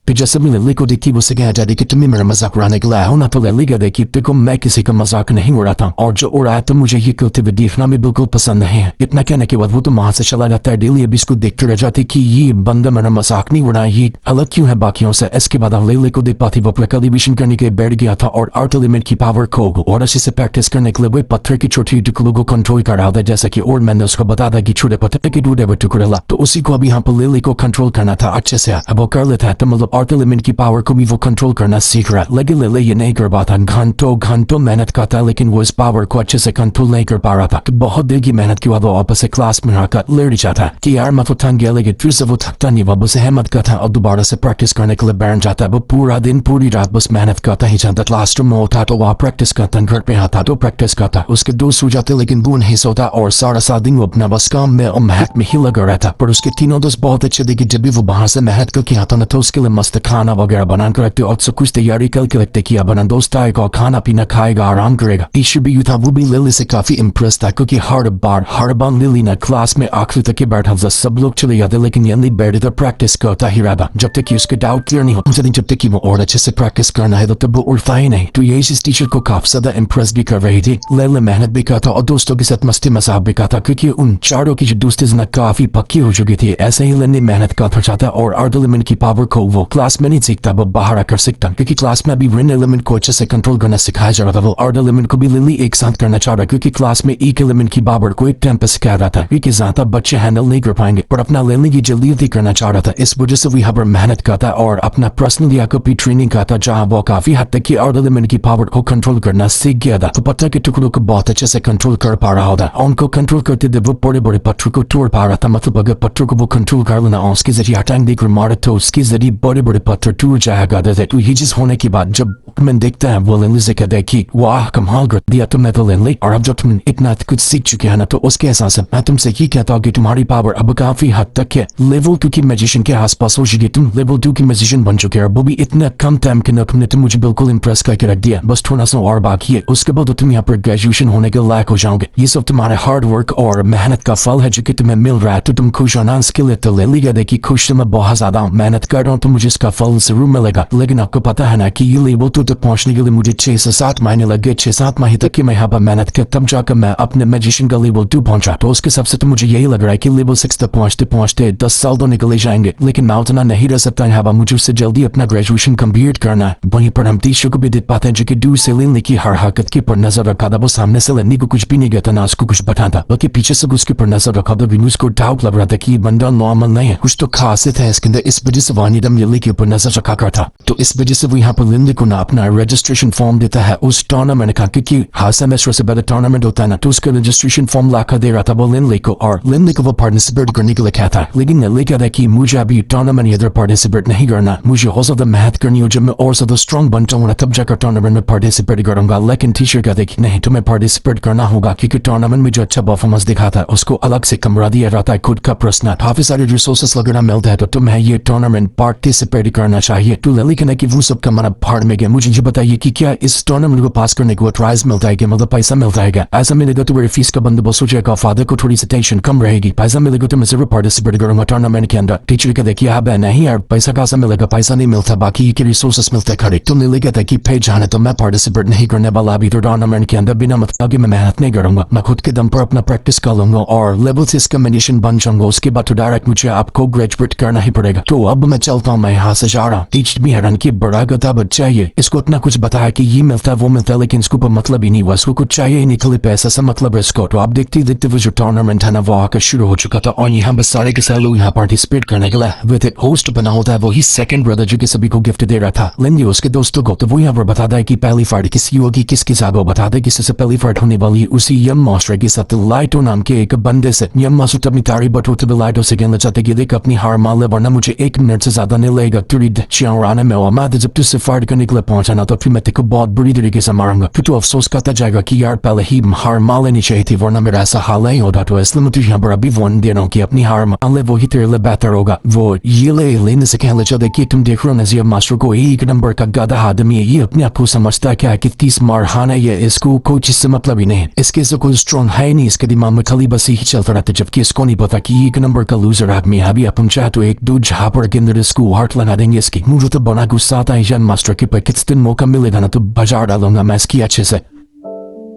फिर जैसे मैंने लिखो देखी वो कहना चाहती कि तुम्हें मेरा मजाक उड़ाने के लिए होना, तो लिखा देखी देखो मैं किसी का मजाक नहीं उड़ाता और जो उड़ाया तो मुझे ये करते हुए देखना में बिल्कुल पसंद नहीं है। इतना कहने के बाद वो तो वहां से चला जाता है। डेली अभी इसको देखते रह जाती कि ये बंदा मेरा मजाक नहीं उड़ाया, ये अलग क्यों है बाकियों से। इसके बाद लेले को देख पाती वो कैलिब्रेशन करने के बैठ गया था और आर्ट एलिमेंट की पावर को और अच्छे से प्रैक्टिस करने के लिए वो पत्थर की छोटी टुकड़ों को कंट्रोल कर रहा था, जैसा कि और मैंने उसको बता था कि छोटे पत्थर के टूटे हुए टुकड़े ला, तो उसी को अभी यहाँ पर लेले को कंट्रोल करना था अच्छे से। अब वो कर लेता है तो मतलब आर्ट एलिमेंट की पावर को भी वो कंट्रोल करना सीख रहा। लेकिन लिली ये नहीं कर पाता, घंटों मेहनत करता लेकिन वो इस पावर को अच्छे से कंट्रोल नहीं कर पा रहा था। बहुत देर की मेहनत के बाद वो वापस से क्लास में आकर लेट जाता कि यार मैं तो थक गया, लेकिन फिर से वो थकता नहीं, वापस से हिम्मत करता और दोबारा से प्रैक्टिस करने के लिए बैठ जाता है। वो पूरा दिन पूरी रात बस मेहनत करता ही जाता। क्लासरूम में होता तो वहाँ प्रैक्टिस करता, घर पे आता तो प्रैक्टिस करता। उसके दोस्त हो जाते लेकिन वो नहीं सोता और सारा दिन वो अपना बस काम में और मेहनत में ही लगा रहता। पर उसके तीनों दोस्त बहुत अच्छे थे कि जब भी वो बाहर से मेहनत करके आता ना तो उसके लिए मस्त खाना वगैरह बनाकर रखते और सब कुछ तैयारी करके रखते कि अपना दोस्त आएगा, खाना पीना खाएगा, आराम करेगा। ईशु भी था, वो भी लिली से काफी इम्प्रेस था क्योंकि हर बार लिली ना क्लास में आखिर तक बैठा था। सब लोग चले जाते लेकिन ये बैठे तो प्रैक्टिस करता ही रहा जब तक कि उसके डाउट क्लियर नहीं होता। जब तक कि वो और अच्छे से प्रैक्टिस करना है तब वो उड़ता ही नहीं। तो ये इस टीचर को काफी ज्यादा इम्प्रेस भी कर रही थी। लिली मेहनत भी करता और दोस्तों के साथ मस्ती मजाक भी करता क्योंकि उन चारों की जो दोस्ती ना काफी पक्की हो चुकी थी। ऐसे ही लिली मेहनत करता चाहता और आर्ट एलिमेंट की पावर को वो क्लास में नहीं सीखता, वो बाहर आकर सीखता क्योंकि क्लास में अभी रिन एलिमेंट को अच्छे से कंट्रोल करना सिखाया जा रहा था। वो आर्ट एलिमेंट को भी लिली एक साथ करना चाह रहा क्योंकि क्लास में एक एलिमेंट की पावर को एक टाइम पे सिखाया रहा था क्योंकि ज्यादा बच्चे हैंडल नहीं कर पाएंगे पर अपना लिली की जल्दी करना चाह रहा था। इस वजह से वो यहाँ पर मेहनत करता और अपना पर्सनल या भी ट्रेनिंग करता जहाँ वो काफी हद तक की आर्ट एलिमेंट की पावर को कंट्रोल करना सीख गया था। तो पत्थर के टुकड़ों को बहुत अच्छे से कंट्रोल कर पा रहा था। उनको कंट्रोल करते थे वो बड़े बड़े पत्थर को तोड़ पा रहा था। मतलब अगर पत्थर को वो कंट्रोल कर लेना और उसके जरिए अटैक देकर मारे तो उसके जरिए बड़े बड़े पत्थर टूट जाया करते थे। तो ये चीज होने के बाद जब मैं देखता है वो लिली से कहता है कि वाह कमाल कर दिया तुमने तो लिली, और अब जब तुम इतना कुछ सीख चुके हैं ना तो उसके एहसास से मैं तुमसे ये कहता हूँ कि तुम्हारी पावर अब काफी हद तक है लेवल 2 की मैजिशियन के आसपास हो चुकी। तुम लेवल 2 की मैजिशियन बन चुके हो, वो भी इतना कम टाइम के अंदर। तुमने तो मुझे बिल्कुल इम्प्रेस करके रख दिया। बस थोड़ा सा और बाकी है, उसके बाद तुम यहाँ पर ग्रेजुएशन होने के लायक हो जाओगे। ये सब तुम्हारे हार्ड वर्क और मेहनत का फल है जो कि तुम्हें मिल रहा है। तो तुम खुश होना इसके लिए तो ले लिया देखिए खुश तो मैं बहुत ज्यादा मेहनत कर रहा हूँ तो मुझे इसका फल जरूर मिलेगा। लेकिन आपको पता है ना कि ये लेवल 2 तक पहुंचने के लिए मुझे 6 से 7 महीने लग गए। 6-7 महीने तक की मैं यहाँ पर मेहनत कर तब जाकर मैं अपने मैजिशियन का लेवल 2 पहुंचा। तो उसके हिसाब से तो मुझे यही लग रहा है कि लेवल 6 तक पहुंचते 10 साल तो निकले जाएंगे। लेकिन मैं उतना नहीं रह सकता यहाँ पर, मुझे उससे जल्दी अपना ग्रेजुएशन कंप्लीट करना है। वहीं पर हम टीचर को भी देख पाते हैं जो कि दूर से लिली की हर हरकत के पर नजर रखा था। वो सामने से लिली को कुछ भी नहीं कहता ना उसको कुछ बताता, बल्कि पीछे से उसके पर नजर रखा था। उसको डाउट लग रहा था कि बंदा नॉर्मल नहीं है, कुछ तो खासियत है इसके अंदर। इस वजह से वानिदम लिली के ऊपर नजर रखा करता। तो इस वजह से वो यहाँ पर लिली को ना अपना रजिस्ट्रेशन फॉर्म देता है उस टूर्नामेंट का, क्योंकि हर सेमेस्टर से पहले टूर्नामेंट होता है ना, तो उसका रजिस्ट्रेशन फॉर्म लाकर दे रहा था वो लिली को। और लिली को वो पार्टिसिपेट करने के लिए कहता है, लेकिन लिली कहता है कि मुझे अभी टूर्नामेंट इधर पार्टिसिपेट नहीं करना, मुझे और ज्यादा मेहनत करनी हो। जब मैं और ज्यादा स्ट्रॉन्ग बनता हूँ तब जाकर टूर्नामेंट में पार्टिसिपेट करूंगा। लेकिन टीचर कहते कि नहीं, तुम्हें पार्टिसिपेट करना होगा क्योंकि टूर्नामेंट में जो अच्छा परफॉर्मेंस दिखाता है उसको अलग से कमरा दिया जाता है, खुद का पर्सनल काफी सारे रिसोर्सेस वगैरह मिलता है। तो तुम्हें ये टूर्नामेंट पार्टिसिपेट करना चाहिए। तो लिली कहना कि वो सब का मन फाड़ में गया। मुझे ये बताइए कि क्या इस टूर्नामेंट को पास करने को प्राइज मिलता है, मतलब पैसा मिलता है क्या? ऐसा मिलेगा तो मेरी फीस का बंदोबस्त हो जाएगा, फादर को थोड़ी सी टेंशन कम रहेगी। पैसा मिलेगा तो मैं जरूर पार्टिसिपेट करूंगा टूर्नामेंट के अंदर। टीचर कहते कि हाँ नहीं यार, पैसा कैसा मिलेगा, पैसा नहीं मिलता, बाकी के रिसोर्सेस मिलते खड़े। तो लिली कहता कि पे जाने तो मैं पार्टिसिपेट नहीं करने वाला अभी तो टूर्नामेंट के अंदर, बिना मतलब मैं मेहनत नहीं करूंगा। मैं खुद के दम पर अपना प्रैक्टिस कर लूंगा और लेवल 6 का मैजिशियन बन जाऊंगा। उसके बाद तो डायरेक्ट मुझे आपको ग्रेजुएट करना ही पड़ेगा। तो अब मैं चलता हूँ, मैं यहाँ से जा रहा। टीचर भी हैरान की बड़ा गधा बच्चा है, इसको इतना कुछ बताया कि ये मिलता है वो मिलता है, लेकिन इसको पर मतलब ही नहीं हुआ, इसको कुछ चाहिए ही नहीं, खाली पैसा से मतलब है इसको। तो आप देखते देखते वो जो टूर्नामेंट है ना वो आकर शुरू हो चुका था और यहाँ बस सारे के सारे लोग यहाँ पार्टिसिपेट करने के लिए विद एक होस्ट बना होता है, वही सेकंड ब्रदर जो कि सभी को गिफ्ट दे रहा था। लिंडी उसके दोस्तों को, तो वो यहाँ पर बताता है कि पहली फाइट किसकी होगी, किसके साथ वो बताता है किसी से पहली फाइट होने वाली उसी यम मास्टर के साथ लाइटो नाम के एक बंदे से। यम मास्टर अपनी तारीफ बटोरते हुए लाइटो से कहना चाहते कि देख अपनी हार मान ले वरना मुझे 1 मिनट से ज्यादा नहीं लगेगा तेरी चियांराने में, और मैं जब तुझसे फाइट करने के लिए पहुंचाना तो फिर मैं तेको बहुत बुरी तरीके से मारूंगा। फिर तो अफसोस करता जाएगा कि यार पहले ही हार मान लेनी चाहिए थी वरना मेरा ऐसा हाल नहीं होता। तो इसलिए मैं तुझे यहाँ पर अभी वन दे रहा हूँ कि अपनी हार मान ले, वो ही तेरे लिए बेहतर होगा। वो ये लेने से कहने चाहते कि तुम देख रहे हो नजीर मास्टर को, एक नंबर का गधा आदमी है, ये अपने आप को समझता क्या है कि 30 मारहाना है, इसको कोई चीज से मतलब ही नहीं, इसके से कोई स्ट्रॉन्ग है नहीं, इसके दिमाग में खाली बस ही चलता रहता, जबकि इसको नहीं पता कि एक नंबर का लूजर आदमी है। अभी अपन चाहे तो 1-2 झापड़ के अंदर इसको हार्ट लगा देंगे इसकी। मुझे तो बना गुस्सा आता है जन मास्टर के पर, किस दिन मौका मिलेगा ना तो बाजार डालूंगा मैं इसकी अच्छे से।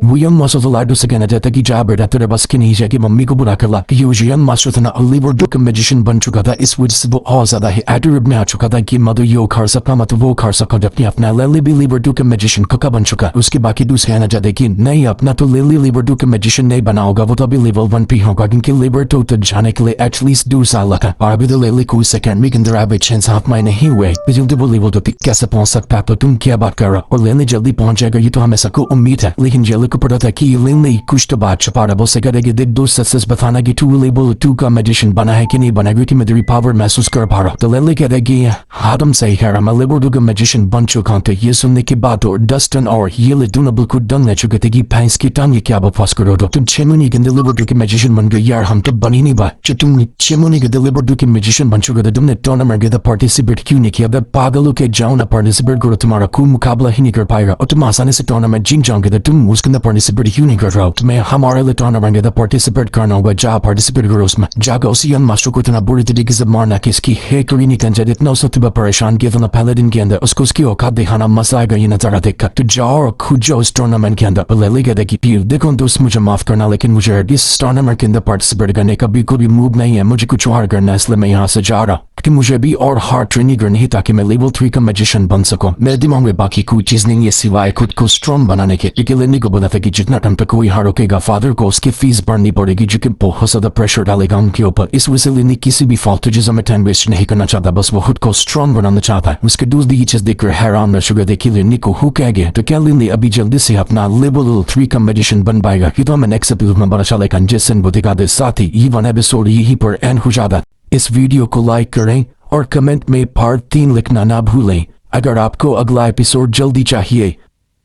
वो young maso sa gana deta ki jaber da tere bas kinija ki mummy को बुला कर ला कि ये young master था ना अलीवर डुक मैजिशियन बन चुका था इस वजह से वो और ज़्यादा ही एडरिब में आ चुका था कि मदर यो कर सकता मत वो कर सकता अपनी अपना लिली भी लीवर डुक मैजिशियन का बन चुका उसके बाकी दूसरे आना चाहते कि नहीं अपना तो लिली लीवर डुक मैजिशियन नहीं बना होगा वो तो अभी लेवल 1 पे होगा क्योंकि लीवर तो जाने के लिए एटलीस्ट 2 साल लगा और अभी तो लिली को सेकंड वीक अंदर एवरेज चांस हाफ महीने ही हुए तो वो लेवल तो कैसे पहुंच सकता है तो तुम क्या बात कर रहा और लिली जल्दी पहुंच जाएगा ये तो हमें सबको उम्मीद है लेकिन जेल को पता था कि लिली कुछ तो बात छुपा रहा बोल करेगी देख दो सच बताना कि तू लेवल 2 का मैजिशियन बना है कि नहीं बना क्योंकि मैं तेरी पावर महसूस कर पा रहा तो लिली कहेगी आदम सही है मैं लेवल 2 का मैजिशियन बन चुका हूं तो ये सुनने के बाद और डस्टन और ये लेडूना बिल्कुल दंग ले चुके थे कि भैंस की टांग ये क्या बकवास करो तो तुम 6 महीने के अंदर लेवल 2 के मैजिशियन बन गए यार हम तो बन ही नहीं पाए जो तुम 6 महीने के अंदर लेवल 2 के मैजिशियन बन चुके थे तुमने टूर्नामेंट के पार्टिसिपेट क्यों नहीं किया अब पागलों के जाओ ना पार्टिसिपेट करो तुम्हारा कोई मुकाबला ही नहीं कर पाएगा और तुम आसानी से टूर्नामेंट जीत जाओगे तो तुम उसके अंदर पार्टिसिपेट क्यों नहीं कर रहे हो तुम्हें हमारे लिए टूर्नामेंट के पार्टिसिपेट करना होगा जा पार्टिसिपेट करो उसमें जाकर उसी यंग मास्टर को इतना बुरी तरीके से मारना कि इसकी है करी नहीं कंजर इतना उसे तुम परेशान किया था पैलेडिन के अंदर उसको उसकी औकात दिखाना मजा आएगा ये नजारा देखकर तो जाओ और खुद जाओ इस टूर्नामेंट के अंदर ले गया देखी पीर देखो दोस्त मुझे माफ करना लेकिन मुझे इस टूर्नामेंट के अंदर पार्टिसिपेट करने का भी कोई मूव नहीं है मुझे कुछ और करना है इसलिए मैं यहाँ से जा रहा कि मुझे भी और हार्ड ट्रेनिंग करनी है ताकि मैं लेवल 3 का मैजिशियन बन सकूं मेरे दिमाग में बाकी कोई चीज नहीं है सिवाय खुद को स्ट्रॉन्ग बनाने के क्योंकि लेनी को बोला था कि जितना टाइम तक कोई हार रोकेगा फादर को उसकी फीस भरनी पड़ेगी जो कि बहुत ज्यादा प्रेशर डालेगा उनके ऊपर इस वजह से लेनी किसी भी फालतू चीजों में टाइम वेस्ट नहीं करना चाहता बस वो खुद को स्ट्रॉन्ग बनाना चाहता है उसके दूसरी चीज देखकर हैरान शुगर देखी लेनी को हु कह गया तो क्या लेनी अभी जल्दी से अपना लेवल 3 का मैजिशियन बन पाएगा कि तो हमें नेक्स्ट एपिसोड में बड़ा चलेगा जिससे वो दिखा दे साथ ही ये वन एपिसोड यहीं पर एंड हो जाता इस वीडियो को लाइक करें और कमेंट में पार्ट 3 लिखना ना भूलें अगर आपको अगला एपिसोड जल्दी चाहिए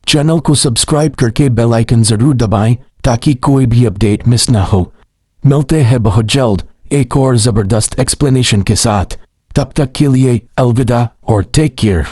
चैनल को सब्सक्राइब करके बेल आइकन जरूर दबाएं ताकि कोई भी अपडेट मिस ना हो मिलते हैं बहुत जल्द एक और जबरदस्त एक्सप्लेनेशन के साथ तब तक के लिए अलविदा और टेक केयर।